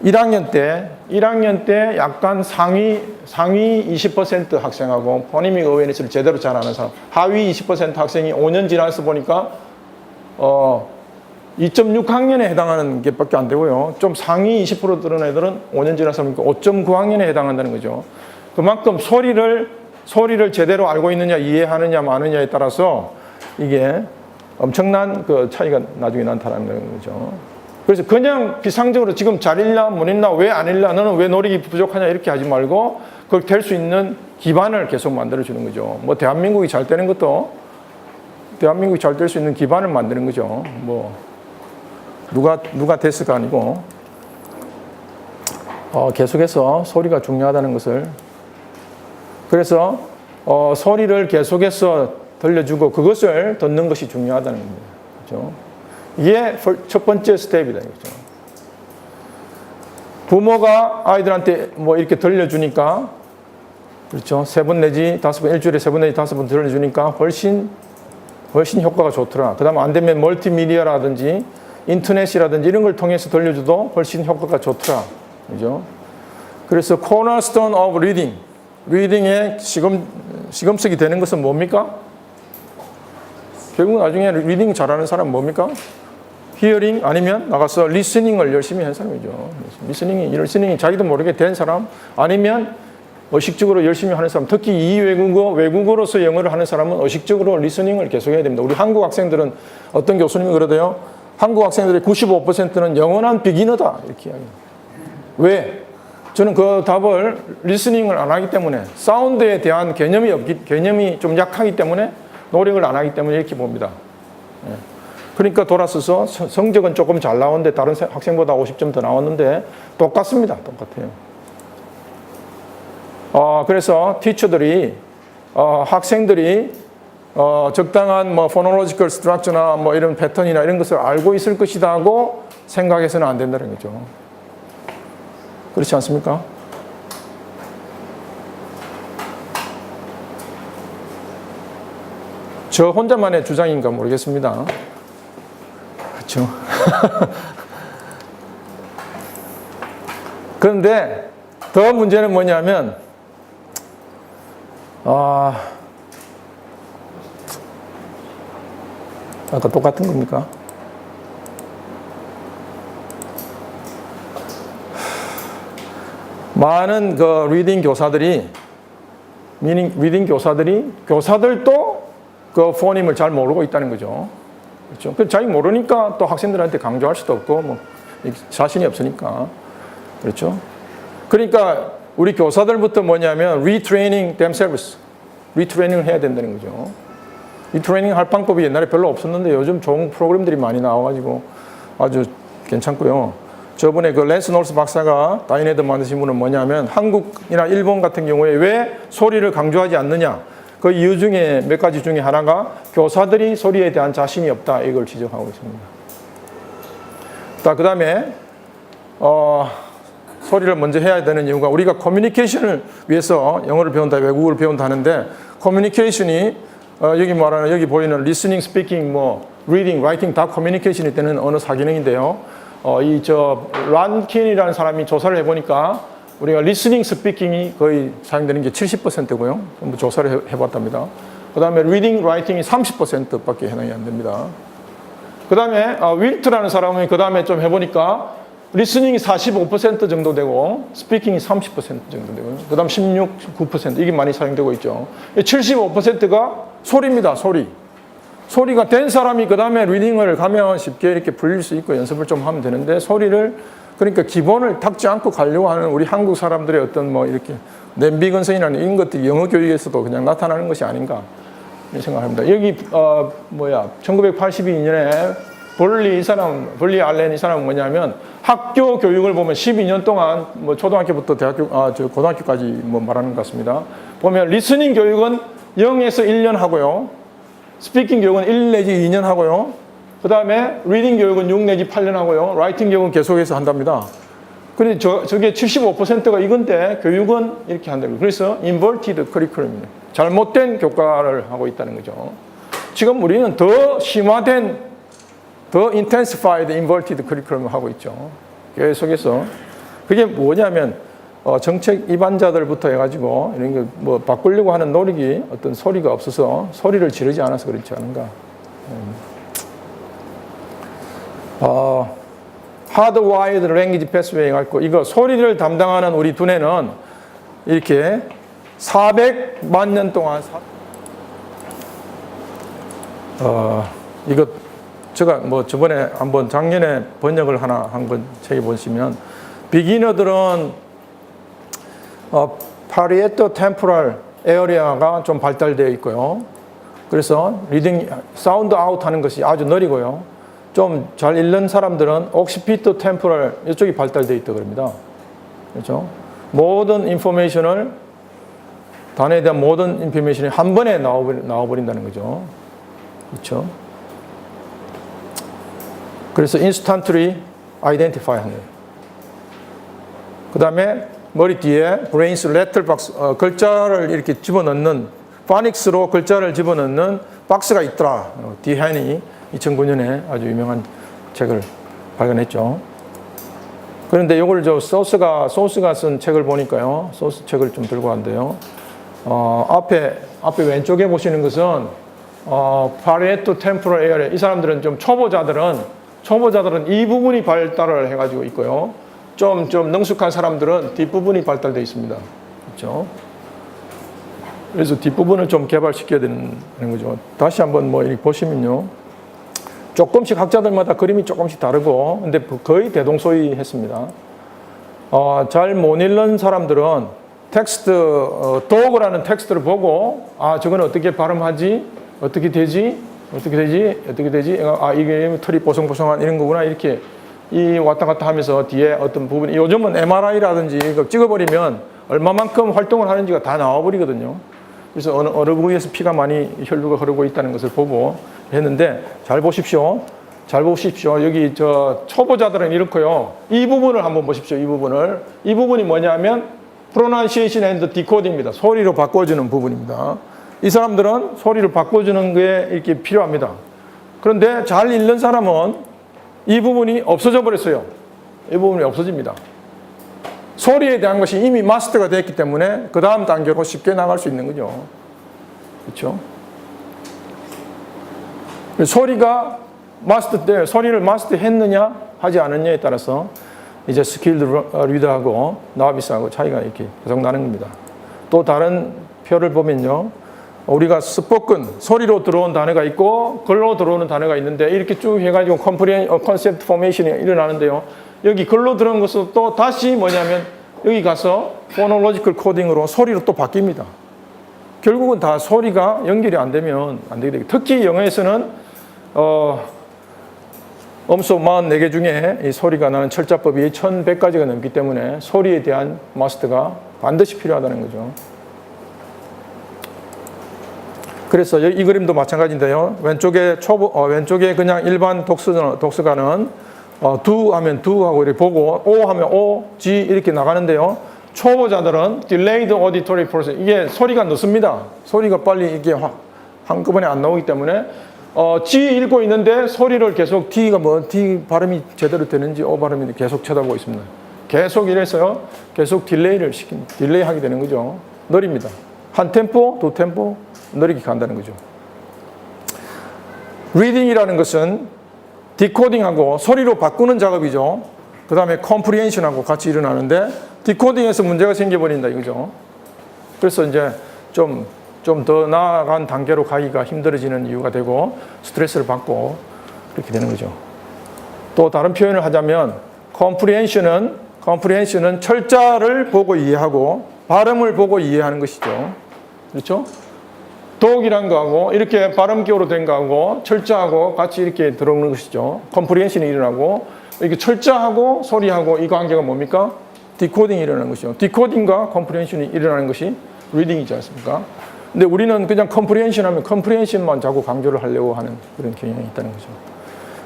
1학년 때 약간 상위 20% 학생하고 포니믹 어웨어니스를 제대로 잘 아는 사람, 하위 20% 학생이 5년 지나서 보니까 2.6학년에 해당하는 게 밖에 안 되고요. 좀 상위 20% 들은 애들은 5년 지나서 보니까 5.9학년에 해당한다는 거죠. 그만큼 소리를 제대로 알고 있느냐, 이해하느냐, 마느냐에 따라서 이게 엄청난 그 차이가 나중에 나타나는 거죠. 그래서 그냥 비상적으로 지금 잘 읽나, 못 읽나, 왜 안 읽나, 너는 왜 노력이 부족하냐 이렇게 하지 말고 그걸 될 수 있는 기반을 계속 만들어주는 거죠. 뭐 대한민국이 잘 되는 것도 대한민국이 잘 될 수 있는 기반을 만드는 거죠. 뭐 누가 됐을까 아니고 계속해서 소리가 중요하다는 것을, 그래서 소리를 계속해서 들려주고 그것을 듣는 것이 중요하다는 겁니다. 그렇죠? 이게 첫 번째 스텝이다. 그렇죠? 부모가 아이들한테 뭐 이렇게 들려주니까, 그렇죠? 3번 내지 5번, 일주일에 3번 내지 5번 들려주니까 훨씬 효과가 좋더라. 그 다음 안 되면 멀티미디어라든지 인터넷이라든지 이런 걸 통해서 들려줘도 훨씬 효과가 좋더라. 그죠? 그래서 cornerstone of reading. 리딩의 시금석이 되는 것은 뭡니까? 결국 나중에 리딩 잘하는 사람은 뭡니까? 히어링 아니면 나가서 리스닝을 열심히 한 사람이죠. 리스닝이 자기도 모르게 된 사람, 아니면 의식적으로 열심히 하는 사람, 특히 이 외국어로서 영어를 하는 사람은 의식적으로 리스닝을 계속해야 됩니다. 우리 한국 학생들은 어떤 교수님이 그러대요? 한국 학생들의 95%는 영원한 비기너다 이렇게 이야기해요. 왜? 저는 그 답을 리스닝을 안 하기 때문에, 사운드에 대한 개념이 좀 약하기 때문에 노력을 안 하기 때문에 이렇게 봅니다. 그러니까 돌아서서 성적은 조금 잘 나오는데 다른 학생보다 50점 더 나왔는데 똑같습니다. 똑같아요. 그래서 티처들이 학생들이 적당한 뭐 포놀로지컬 스트럭처나 뭐 이런 패턴이나 이런 것을 알고 있을 것이다 하고 생각해서는 안 된다는 거죠. 그렇지 않습니까? 저 혼자만의 주장인가 모르겠습니다. 그렇죠? 그런데 더 문제는 뭐냐면 아까 똑같은 겁니까? 많은 그 리딩 교사들이 교사들도 그 포님을 잘 모르고 있다는 거죠. 그렇죠? 그 자기 모르니까 또 학생들한테 강조할 수도 없고 뭐 자신이 없으니까. 그렇죠? 그러니까 우리 교사들부터 뭐냐면 retraining themselves. 리트레이닝을 해야 된다는 거죠. 리트레이닝 할 방법이 옛날에 별로 없었는데 요즘 좋은 프로그램들이 많이 나와가지고 아주 괜찮고요. 저번에 그 랜스 놀스 박사가 다이네드 만드신 분은 뭐냐면 한국이나 일본 같은 경우에 왜 소리를 강조하지 않느냐. 그 이유 중에 몇 가지 중에 하나가 교사들이 소리에 대한 자신이 없다. 이걸 지적하고 있습니다. 그 다음에 소리를 먼저 해야 되는 이유가 우리가 커뮤니케이션을 위해서 영어를 배운다, 외국어를 배운다 하는데 커뮤니케이션이 여기 보이는 리스닝, 스피킹, 뭐 리딩, 라이팅 다 커뮤니케이션이 되는 언어 사기능인데요. 란킨이라는 사람이 조사를 해보니까 우리가 리스닝, 스피킹이 거의 사용되는 게 70%고요. 전부 조사를 해봤답니다. 그 다음에 리딩, 라이팅이 30%밖에 해당이 안 됩니다. 그 다음에 윌트라는 사람이 그 다음에 좀 해보니까 리스닝이 45% 정도 되고 스피킹이 30% 정도 되고요. 그 다음 16, 9% 이게 많이 사용되고 있죠. 75%가 소리입니다. 소리가 된 사람이 그 다음에 리딩을 가면 쉽게 이렇게 불릴 수 있고 연습을 좀 하면 되는데 소리를 그러니까 기본을 닦지 않고 가려고 하는 우리 한국 사람들의 어떤 뭐 이렇게 냄비 근성이나 이런 것들이 영어 교육에서도 그냥 나타나는 것이 아닌가 이런 생각합니다. 여기 1982년에 벌리 알렌 이 사람은 뭐냐면 학교 교육을 보면 12년 동안 뭐 초등학교부터 고등학교까지 뭐 말하는 것 같습니다. 보면 리스닝 교육은 0에서 1년 하고요. 스피킹 교육은 1 내지 2년 하고요. 그 다음에 리딩 교육은 6 내지 8년 하고요. 라이팅 교육은 계속해서 한답니다. 그런데 저게 75%가 이건데 교육은 이렇게 한다고. 그래서 인버티드 커리큘럼이에요. 잘못된 교과를 하고 있다는 거죠. 지금 우리는 더 심화된, 더 intensified inverted curriculum을 하고 있죠. 계속해서. 그게 뭐냐면 정책 입안자들부터 해가지고 이런 게 뭐 바꾸려고 하는 노력이 어떤 소리가 없어서 소리를 지르지 않아서 그렇지 않은가. hardwired language pathway가 있고, 이거 소리를 담당하는 우리 두뇌는 이렇게 400만 년 동안 이거 제가 뭐 저번에 한번 작년에 번역을 하나 한번 책에 보시면, 비기너들은 parietal temporal area가 좀 발달되어 있고요. 그래서 리딩 사운드 아웃 하는 것이 아주 느리고요. 좀 잘 읽는 사람들은 occipital temporal 이쪽이 발달되어 있다고 그럽니다. 그렇죠? 모든 인포메이션을, 단어에 대한 모든 인포메이션이 한 번에 나와버린다는 거죠. 그렇죠? 그래서 instantly identify 하는. 그 다음에 머리 뒤에 brain's letter box, 글자를 이렇게 집어넣는, 파닉스로 글자를 집어넣는 박스가 있더라. 디헨이 2009년에 아주 유명한 책을 발견했죠. 그런데 이걸 소스가 쓴 책을 보니까요. 소스 책을 좀 들고 왔는데요. 앞에 왼쪽에 보시는 것은 parietal temporal area. 이 사람들은 좀 초보자들은 이 부분이 발달을 해가지고 있고요. 좀 능숙한 사람들은 뒷부분이 발달되어 있습니다. 그렇죠? 그래서 뒷부분을 좀 개발시켜야 되는 거죠. 다시 한번 뭐 이렇게 보시면요. 조금씩 학자들마다 그림이 조금씩 다르고, 근데 거의 대동소이했습니다. 잘 못 읽는 사람들은 텍스트, dog라는 텍스트를 보고, 저건 어떻게 발음하지? 어떻게 되지? 이게 털이 보송보송한 이런 거구나. 이렇게 왔다 갔다 하면서 뒤에 어떤 부분이, 요즘은 MRI라든지 이거 찍어버리면 얼마만큼 활동을 하는지가 다 나와버리거든요. 그래서 어느 부위에서 피가 많이 혈류가 흐르고 있다는 것을 보고 했는데, 잘 보십시오. 여기 초보자들은 이렇고요. 이 부분을 한번 보십시오. 이 부분이 뭐냐면 pronunciation and decoding입니다. 소리로 바꿔주는 부분입니다. 이 사람들은 소리를 바꿔주는 게 이렇게 필요합니다. 그런데 잘 읽는 사람은 이 부분이 없어져 버렸어요. 이 부분이 없어집니다. 소리에 대한 것이 이미 마스터가 됐기 때문에 그 다음 단계로 쉽게 나갈 수 있는 거죠. 그렇죠? 소리가 소리를 마스터했느냐 하지 않았냐에 따라서 이제 스킬드 리더하고 나비스하고 차이가 이렇게 계속 나는 겁니다. 또 다른 표를 보면요. 우리가 스포큰, 소리로 들어온 단어가 있고 글로 들어오는 단어가 있는데, 이렇게 쭉 해가지고 컨셉트 포메이션이 일어나는데요. 여기 글로 들어온 것은 또 다시 뭐냐면 여기 가서 포놀로지컬 코딩으로 소리로 또 바뀝니다. 결국은 다 소리가 연결이 안 되면 안 되게 되고, 특히 영어에서는 음소 44개 중에 이 소리가 나는 철자법이 1100가지가 넘기 때문에 소리에 대한 마스터가 반드시 필요하다는 거죠. 그래서 이 그림도 마찬가지인데요. 왼쪽에 그냥 일반 독서가는 do 하면 do 하고 이렇게 보고, o 하면 o, g 이렇게 나가는데요. 초보자들은 delayed auditory process, 이게 소리가 늦습니다. 소리가 빨리 이게 한꺼번에 안 나오기 때문에 G 읽고 있는데 소리를 계속 D가 D 발음이 제대로 되는지 O 발음이 계속 쳐다보고 있습니다. 계속 이래서요. 계속 딜레이 하게 되는 거죠. 느립니다. 한 템포, 두 템포 느리게 간다는 거죠. 리딩이라는 것은 디코딩하고 소리로 바꾸는 작업이죠. 그 다음에 컴프리hension하고 같이 일어나는데, 디코딩에서 문제가 생겨버린다 이거죠. 그래서 이제 좀 더 나아간 단계로 가기가 힘들어지는 이유가 되고 스트레스를 받고 그렇게 되는 거죠. 또 다른 표현을 하자면 컴프리hension은 철자를 보고 이해하고 발음을 보고 이해하는 것이죠. 그렇죠? 독이란 거하고 이렇게 발음기호로 된 거하고 철자하고 같이 이렇게 들어오는 것이죠. 컴프리hension이 일어나고, 이게 철자하고 소리하고 이 관계가 뭡니까? 디코딩이 일어나는 것이죠. 디코딩과 컴프리hension이 일어나는 것이 리딩이지 않습니까? 근데 우리는 그냥 컴프리hension 하면 컴프리hension만 자꾸 강조를 하려고 하는 그런 경향이 있다는 거죠.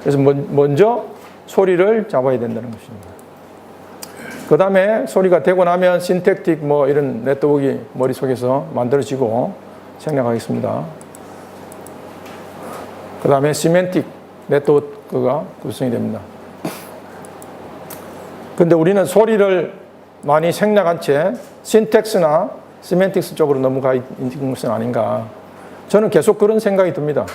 그래서 먼저 소리를 잡아야 된다는 것입니다. 그 다음에 소리가 되고 나면 신택틱 이런 네트워크가 머릿속에서 만들어지고, 생략하겠습니다. 그 다음에 시멘틱 네트워크가 구성이 됩니다. 근데 우리는 소리를 많이 생략한 채 신텍스나 시멘틱스 쪽으로 넘어가 있는 것은 아닌가. 저는 계속 그런 생각이 듭니다.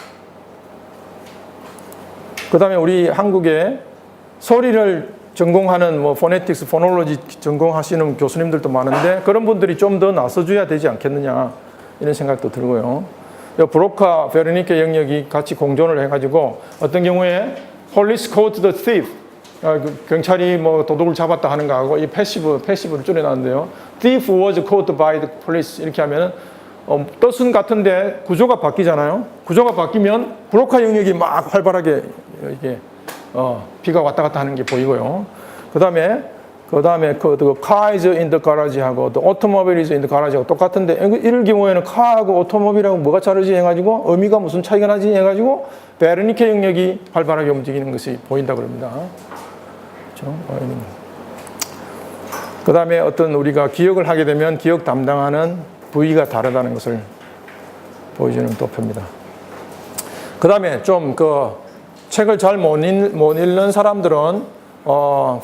그 다음에 우리 한국에 소리를 전공하는 뭐 포네틱스, 포놀로지 전공하시는 교수님들도 많은데 그런 분들이 좀 더 나서줘야 되지 않겠느냐 이런 생각도 들고요. 브로카, 베르니케 영역이 같이 공존을 해가지고 어떤 경우에 Police caught the thief, 경찰이 뭐 도둑을 잡았다 하는 거하고 이 패시브를 줄여놨는데요. Thief was caught by the police 이렇게 하면은 뜻은 같은데 구조가 바뀌잖아요. 구조가 바뀌면 브로카 영역이 막 활발하게 이게 비가 왔다 갔다 하는 게 보이고요. 그 다음에 그 car is in the garage 하고 또 automobile is in the garage 하고 똑같은데 이럴 경우에는 car하고 automobile하고 뭐가 다르지 해가지고 의미가 무슨 차이가 나지 해가지고 베르니케 영역이 활발하게 움직이는 것이 보인다 그럽니다. 그렇죠? 그 다음에 어떤 우리가 기억을 하게 되면 기억 담당하는 부위가 다르다는 것을 보여주는 도표입니다. 그 다음에 좀 책을 잘 못 읽는 사람들은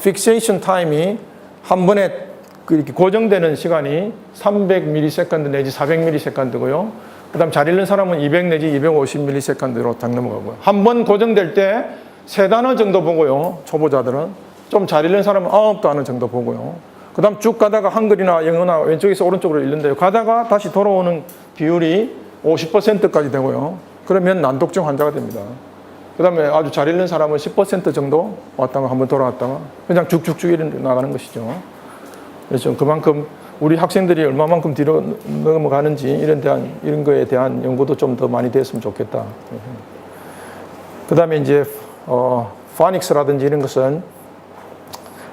픽세이션 타임이 한 번에 이렇게 고정되는 시간이 300ms 내지 400ms고요. 그 다음 잘 읽는 사람은 200 내지 250ms로 딱 넘어가고요. 한 번 고정될 때 3단어 정도 보고요. 초보자들은. 좀 잘 읽는 사람은 9단어 정도 보고요. 그 다음 쭉 가다가 한글이나 영어나 왼쪽에서 오른쪽으로 읽는데요. 가다가 다시 돌아오는 비율이 50%까지 되고요. 그러면 난독증 환자가 됩니다. 그 다음에 아주 잘 읽는 사람은 10% 정도 왔다가 한번 돌아왔다가 그냥 쭉쭉쭉 나가는 것이죠. 그래서 그만큼 우리 학생들이 얼마만큼 뒤로 넘어가는지 이런 거에 대한 연구도 좀 더 많이 됐으면 좋겠다. 그 다음에 이제 파닉스라든지 이런 것은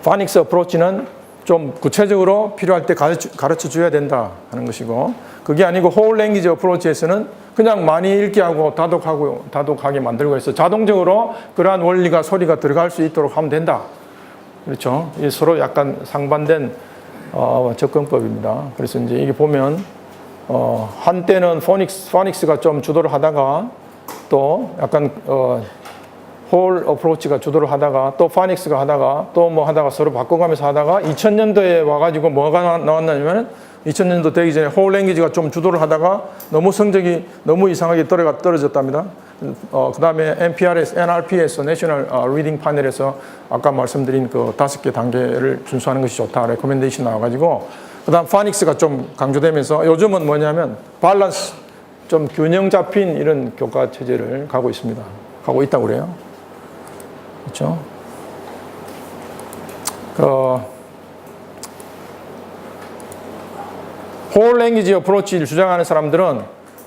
파닉스 어프로치는 좀 구체적으로 필요할 때 가르쳐 줘야 된다 하는 것이고 그게 아니고 홀 랭귀지 어프로치에서는 그냥 많이 읽게 하고 다독하게 만들고 해서 자동적으로 그러한 원리가 소리가 들어갈 수 있도록 하면 된다. 그렇죠? 이 서로 약간 상반된 접근법입니다. 그래서 이제 이게 보면 한때는 포닉스가 좀 주도를 하다가 또 약간 홀 어프로치가 주도를 하다가 또 파닉스가 하다가 또 뭐 하다가 서로 바꿔가면서 하다가 2000년도에 와가지고 뭐가 나왔냐면 2000년도 되기 전에 홀 랭귀지가 좀 주도를 하다가 너무 성적이 너무 이상하게 떨어졌답니다. 그 다음에 NRP에서 내셔널 리딩 패널에서 아까 말씀드린 그 5개 단계를 준수하는 것이 좋다. 레코멘데이션 나와가지고 그 다음 파닉스가 좀 강조되면서 요즘은 뭐냐면 밸런스 좀 균형 잡힌 이런 교과 체제를 가고 있습니다. 가고 있다고 그래요. 그렇죠? 홀 랭귀지 어프로치를 주장하는 사람들은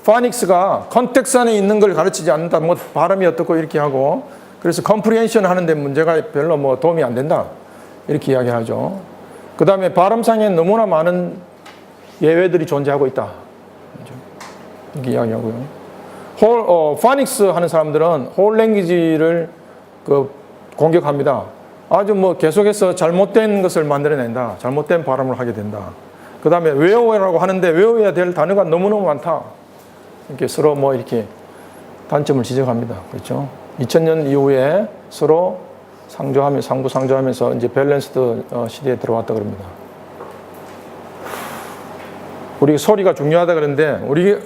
파닉스가 컨텍스트 안에 있는 걸 가르치지 않는다. 뭐 발음이 어떻고 이렇게 하고 그래서 컴프리hen션 하는데 문제가 별로 뭐 도움이 안 된다. 이렇게 이야기하죠. 그 다음에 발음상에 너무나 많은 예외들이 존재하고 있다. 이렇게 이야기하고요. 파닉스 하는 사람들은 홀 랭귀지를 공격합니다. 아주 뭐 계속해서 잘못된 것을 만들어낸다. 잘못된 발음을 하게 된다. 그 다음에 외워라고 하는데 외워야 될 단어가 너무너무 많다. 이렇게 서로 뭐 이렇게 단점을 지적합니다. 그렇죠? 2000년 이후에 서로 상부상조하면서 이제 밸런스드 시대에 들어왔다 그럽니다. 우리 소리가 중요하다 그러는데 우리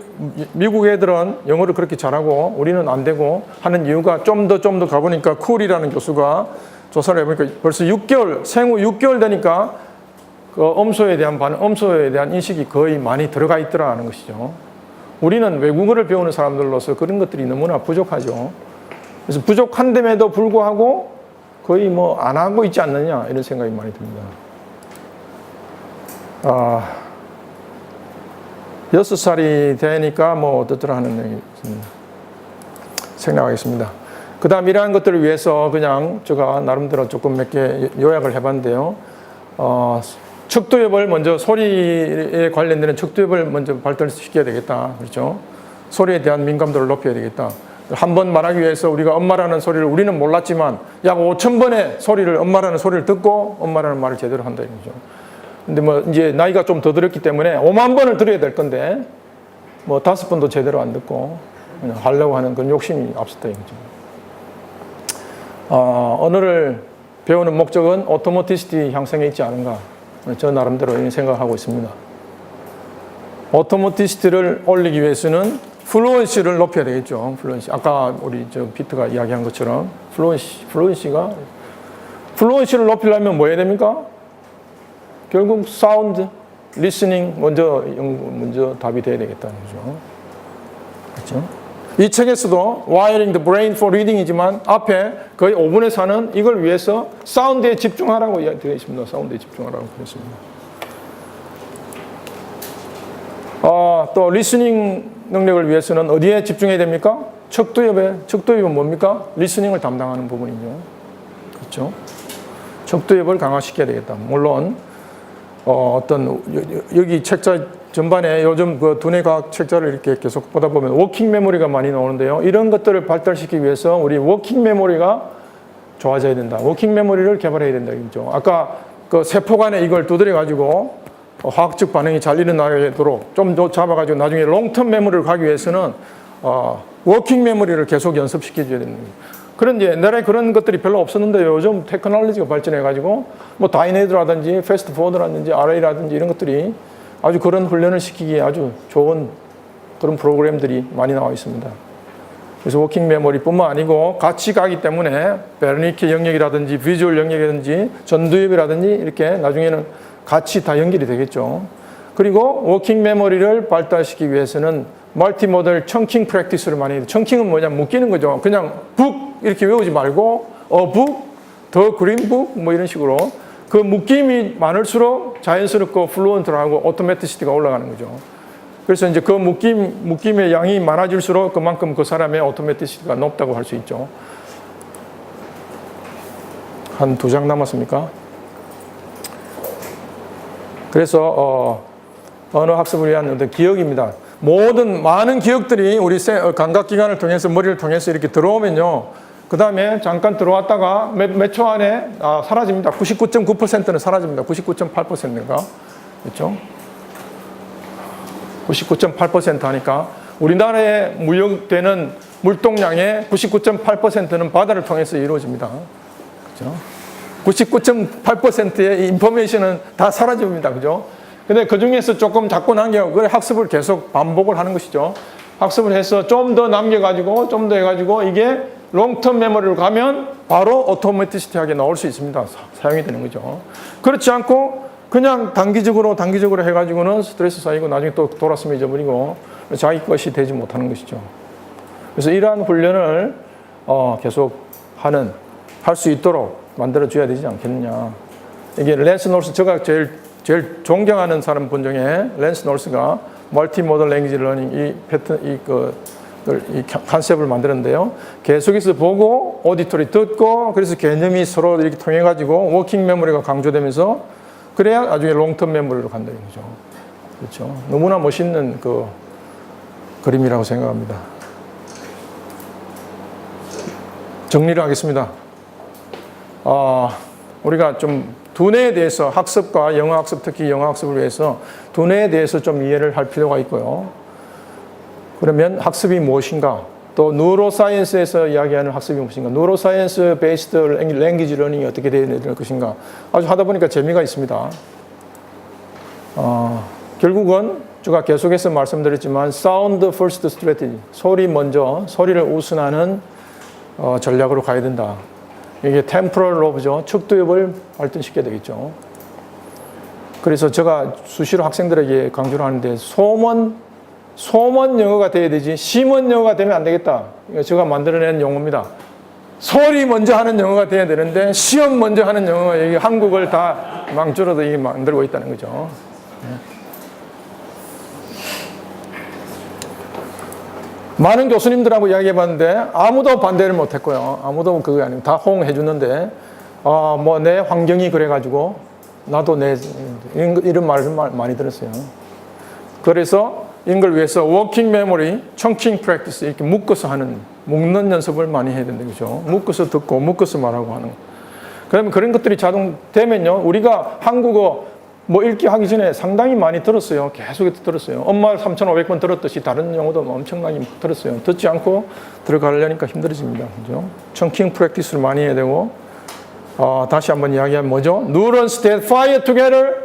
미국 애들은 영어를 그렇게 잘하고 우리는 안 되고 하는 이유가 좀 더 가보니까 쿨이라는 교수가 조사를 해보니까 벌써 6개월, 생후 6개월 되니까 그 음소에 대한 인식이 거의 많이 들어가 있더라는 것이죠. 우리는 외국어를 배우는 사람들로서 그런 것들이 너무나 부족하죠. 그래서 부족한데도 불구하고 거의 뭐 안 하고 있지 않느냐 이런 생각이 많이 듭니다. 6살이 되니까 뭐 어떻더라 하는 얘기 생략하겠습니다. 그 다음 이러한 것들을 위해서 그냥 제가 나름대로 조금 몇 개 요약을 해봤는데요. 척도협을 먼저 소리에 관련되는 척도협을 먼저 발달시켜야 되겠다. 그렇죠? 소리에 대한 민감도를 높여야 되겠다. 한 번 말하기 위해서 우리가 엄마라는 소리를 우리는 몰랐지만 약 5,000번의 소리를 엄마라는 소리를 듣고 엄마라는 말을 제대로 한다 이거죠. 근데 뭐 이제 나이가 좀 더 들었기 때문에 5만 번을 들어야 될 건데 뭐 5번도 제대로 안 듣고 그냥 하려고 하는 그런 욕심이 앞섰다 이거죠. 언어를 배우는 목적은 오토모티시티 향상에 있지 않은가, 저 나름대로 생각하고 있습니다. 오토모티시티를 올리기 위해서는 플루언시를 높여야 되겠죠. 플루언시. 아까 우리 피트가 이야기한 것처럼 플루언시를 높이려면 뭐 해야 됩니까? 결국 사운드, 리스닝 먼저 답이 돼야 되겠다는 거죠. 그렇죠? 이 책에서도 Wiring the Brain for Reading이지만 앞에 거의 5분의 4는 이걸 위해서 사운드에 집중하라고 되어 있습니다. 사운드에 집중하라고 되어 있습니다. 또 리스닝 능력을 위해서는 어디에 집중해야 됩니까? 척도협은 뭡니까? 리스닝을 담당하는 부분이죠. 그렇죠? 척도협을 강화시켜야 되겠다. 물론 여기 책자 전반에 요즘 그 두뇌 과학 책자를 이렇게 계속 보다 보면 워킹 메모리가 많이 나오는데요. 이런 것들을 발달시키기 위해서 우리 워킹 메모리가 좋아져야 된다. 워킹 메모리를 개발해야 된다. 이거죠. 아까 그 세포 간에 이걸 두드려 가지고 화학적 반응이 잘 일어나도록 좀 더 잡아가지고 나중에 롱텀 메모리를 가기 위해서는 워킹 메모리를 계속 연습시켜줘야 되는 거예요. 그런데 옛날에 그런 것들이 별로 없었는데 요즘 테크놀로지가 발전해가지고 뭐 다이네드라든지 패스트포워드라든지 RA라든지 이런 것들이 아주 그런 훈련을 시키기에 아주 좋은 그런 프로그램들이 많이 나와 있습니다. 그래서 워킹 메모리뿐만 아니고 같이 가기 때문에 베르니케 영역이라든지 비주얼 영역이라든지 전두엽이라든지 이렇게 나중에는 같이 다 연결이 되겠죠. 그리고 워킹 메모리를 발달시키기 위해서는 멀티모델 청킹 프랙티스를 많이 해요. 청킹은 뭐냐면 묶이는 거죠. 그냥 북 이렇게 외우지 말고 북, 더 그린 북 뭐 이런 식으로 그 묶임이 많을수록 자연스럽고 플루언트하고 오토매티시티가 올라가는 거죠. 그래서 이제 그 묶임의 양이 많아질수록 그만큼 그 사람의 오토매티시티가 높다고 할 수 있죠. 한 2장 남았습니까? 그래서 언어 학습을 위한 어떤 기억입니다. 많은 기억들이 우리 감각기관을 통해서 머리를 통해서 이렇게 들어오면요. 그 다음에 잠깐 들어왔다가 몇 초 안에 사라집니다. 99.9%는 사라집니다. 99.8%인가? 그렇죠? 99.8% 하니까 우리나라에 무역되는 물동량의 99.8%는 바다를 통해서 이루어집니다. 그렇죠? 99.8%의 인포메이션은 다 사라집니다. 그죠? 근데 그 중에서 조금 자꾸 남겨가고, 그래 학습을 계속 반복을 하는 것이죠. 학습을 해서 좀 더 남겨가지고, 좀 더 해가지고, 이게 롱텀 메모리로 가면 바로 오토매티시티하게 나올 수 있습니다. 사용이 되는 거죠. 그렇지 않고, 그냥 단기적으로 해가지고는 스트레스 쌓이고, 나중에 또 돌았으면 잊어버리고, 자기 것이 되지 못하는 것이죠. 그래서 이러한 훈련을 계속 할 수 있도록 만들어줘야 되지 않겠느냐. 이게 랜스 놀스, 제가 제일 존경하는 사람 분 중에 랜스 놀스가 멀티모델 랭귀지 러닝 이 컨셉을 만들었는데요. 계속해서 보고 오디토리 듣고 그래서 개념이 서로 이렇게 통해 가지고 워킹 메모리가 강조되면서 그래야 나중에 롱텀 메모리로 간다는 거죠. 그렇죠. 너무나 멋있는 그 그림이라고 생각합니다. 정리를 하겠습니다. 우리가 좀 두뇌에 대해서 학습과 영어 학습, 특히 영어 학습을 위해서 두뇌에 대해서 좀 이해를 할 필요가 있고요. 그러면 학습이 무엇인가? 또 뉴로사이언스에서 이야기하는 학습이 무엇인가? 뉴로사이언스 베이스드 랭귀지 러닝이 어떻게 되어야 될 것인가? 아주 하다 보니까 재미가 있습니다. 결국은 제가 계속해서 말씀드렸지만 사운드 퍼스트 스트래티지, 소리를 우선하는 전략으로 가야 된다. 이게 템포럴 로브죠. 척도협을 발전시켜야 되겠죠. 그래서 제가 수시로 학생들에게 강조를 하는데 소문 영어가 돼야 되지 심원 영어가 되면 안 되겠다. 이거 제가 만들어낸 용어입니다. 소리 먼저 하는 영어가 돼야 되는데 시험 먼저 하는 영어가 이게 한국을 다 망쳐로도 이게 만들고 있다는 거죠. 많은 교수님들하고 이야기해봤는데 아무도 반대를 못했고요. 아무도 그게 아니고 다 호응해 주는데 뭐 내 환경이 그래가지고 나도 이런 말을 많이 들었어요. 그래서 이걸 위해서 워킹 메모리, 청킹 프랙티스 이렇게 묶는 연습을 많이 해야 된다. 그죠? 묶어서 듣고 묶어서 말하고 하는 거. 그러면 그런 것들이 자동 되면요. 우리가 한국어 뭐 읽기 하기 전에 상당히 많이 들었어요. 계속 들었어요. 엄마 3,500번 들었듯이 다른 용어도 엄청나게 들었어요. 듣지 않고 들어가려니까 힘들어집니다. 그죠? 청킹 프랙티스를 많이 해야 되고, 다시 한번 이야기하면 뭐죠? Neurons that fire together,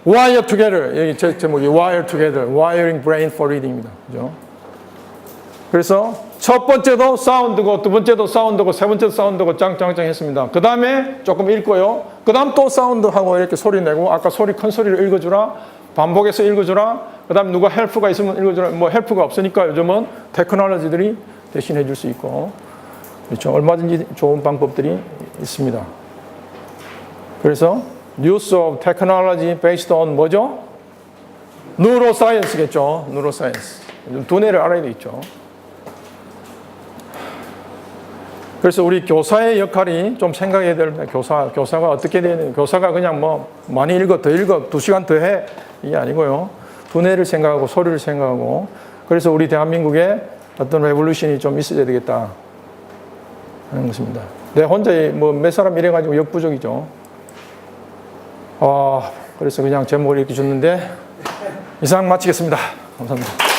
wire together. 여기 제 제목이 wire together, wiring brain for reading입니다. 그죠? 그래서 첫 번째도 사운드고, 두 번째도 사운드고, 세 번째도 사운드고, 짱짱짱 했습니다. 그 다음에 조금 읽고요. 그 다음 또 사운드하고 이렇게 소리 내고, 아까 큰 소리를 읽어주라, 반복해서 읽어주라, 그 다음 누가 헬프가 있으면 읽어주라, 뭐 헬프가 없으니까 요즘은 테크놀로지들이 대신 해줄 수 있고, 그렇죠. 얼마든지 좋은 방법들이 있습니다. 그래서 Use of Technology Based on 뭐죠? Neuroscience겠죠. Neuroscience. 두뇌를 알아야 되겠죠. 그래서 우리 교사의 역할이 좀 생각해야 됩니다. 교사가 어떻게 되는, 교사가 그냥 뭐 많이 읽어, 더 읽어, 2시간 더 해. 이게 아니고요. 두뇌를 생각하고 소리를 생각하고, 그래서 우리 대한민국에 어떤 레볼루션이 좀 있어야 되겠다 하는 것입니다. 내 혼자 뭐 몇 사람 이래가지고 역부족이죠. 그래서 그냥 제목을 이렇게 줬는데 이상 마치겠습니다. 감사합니다.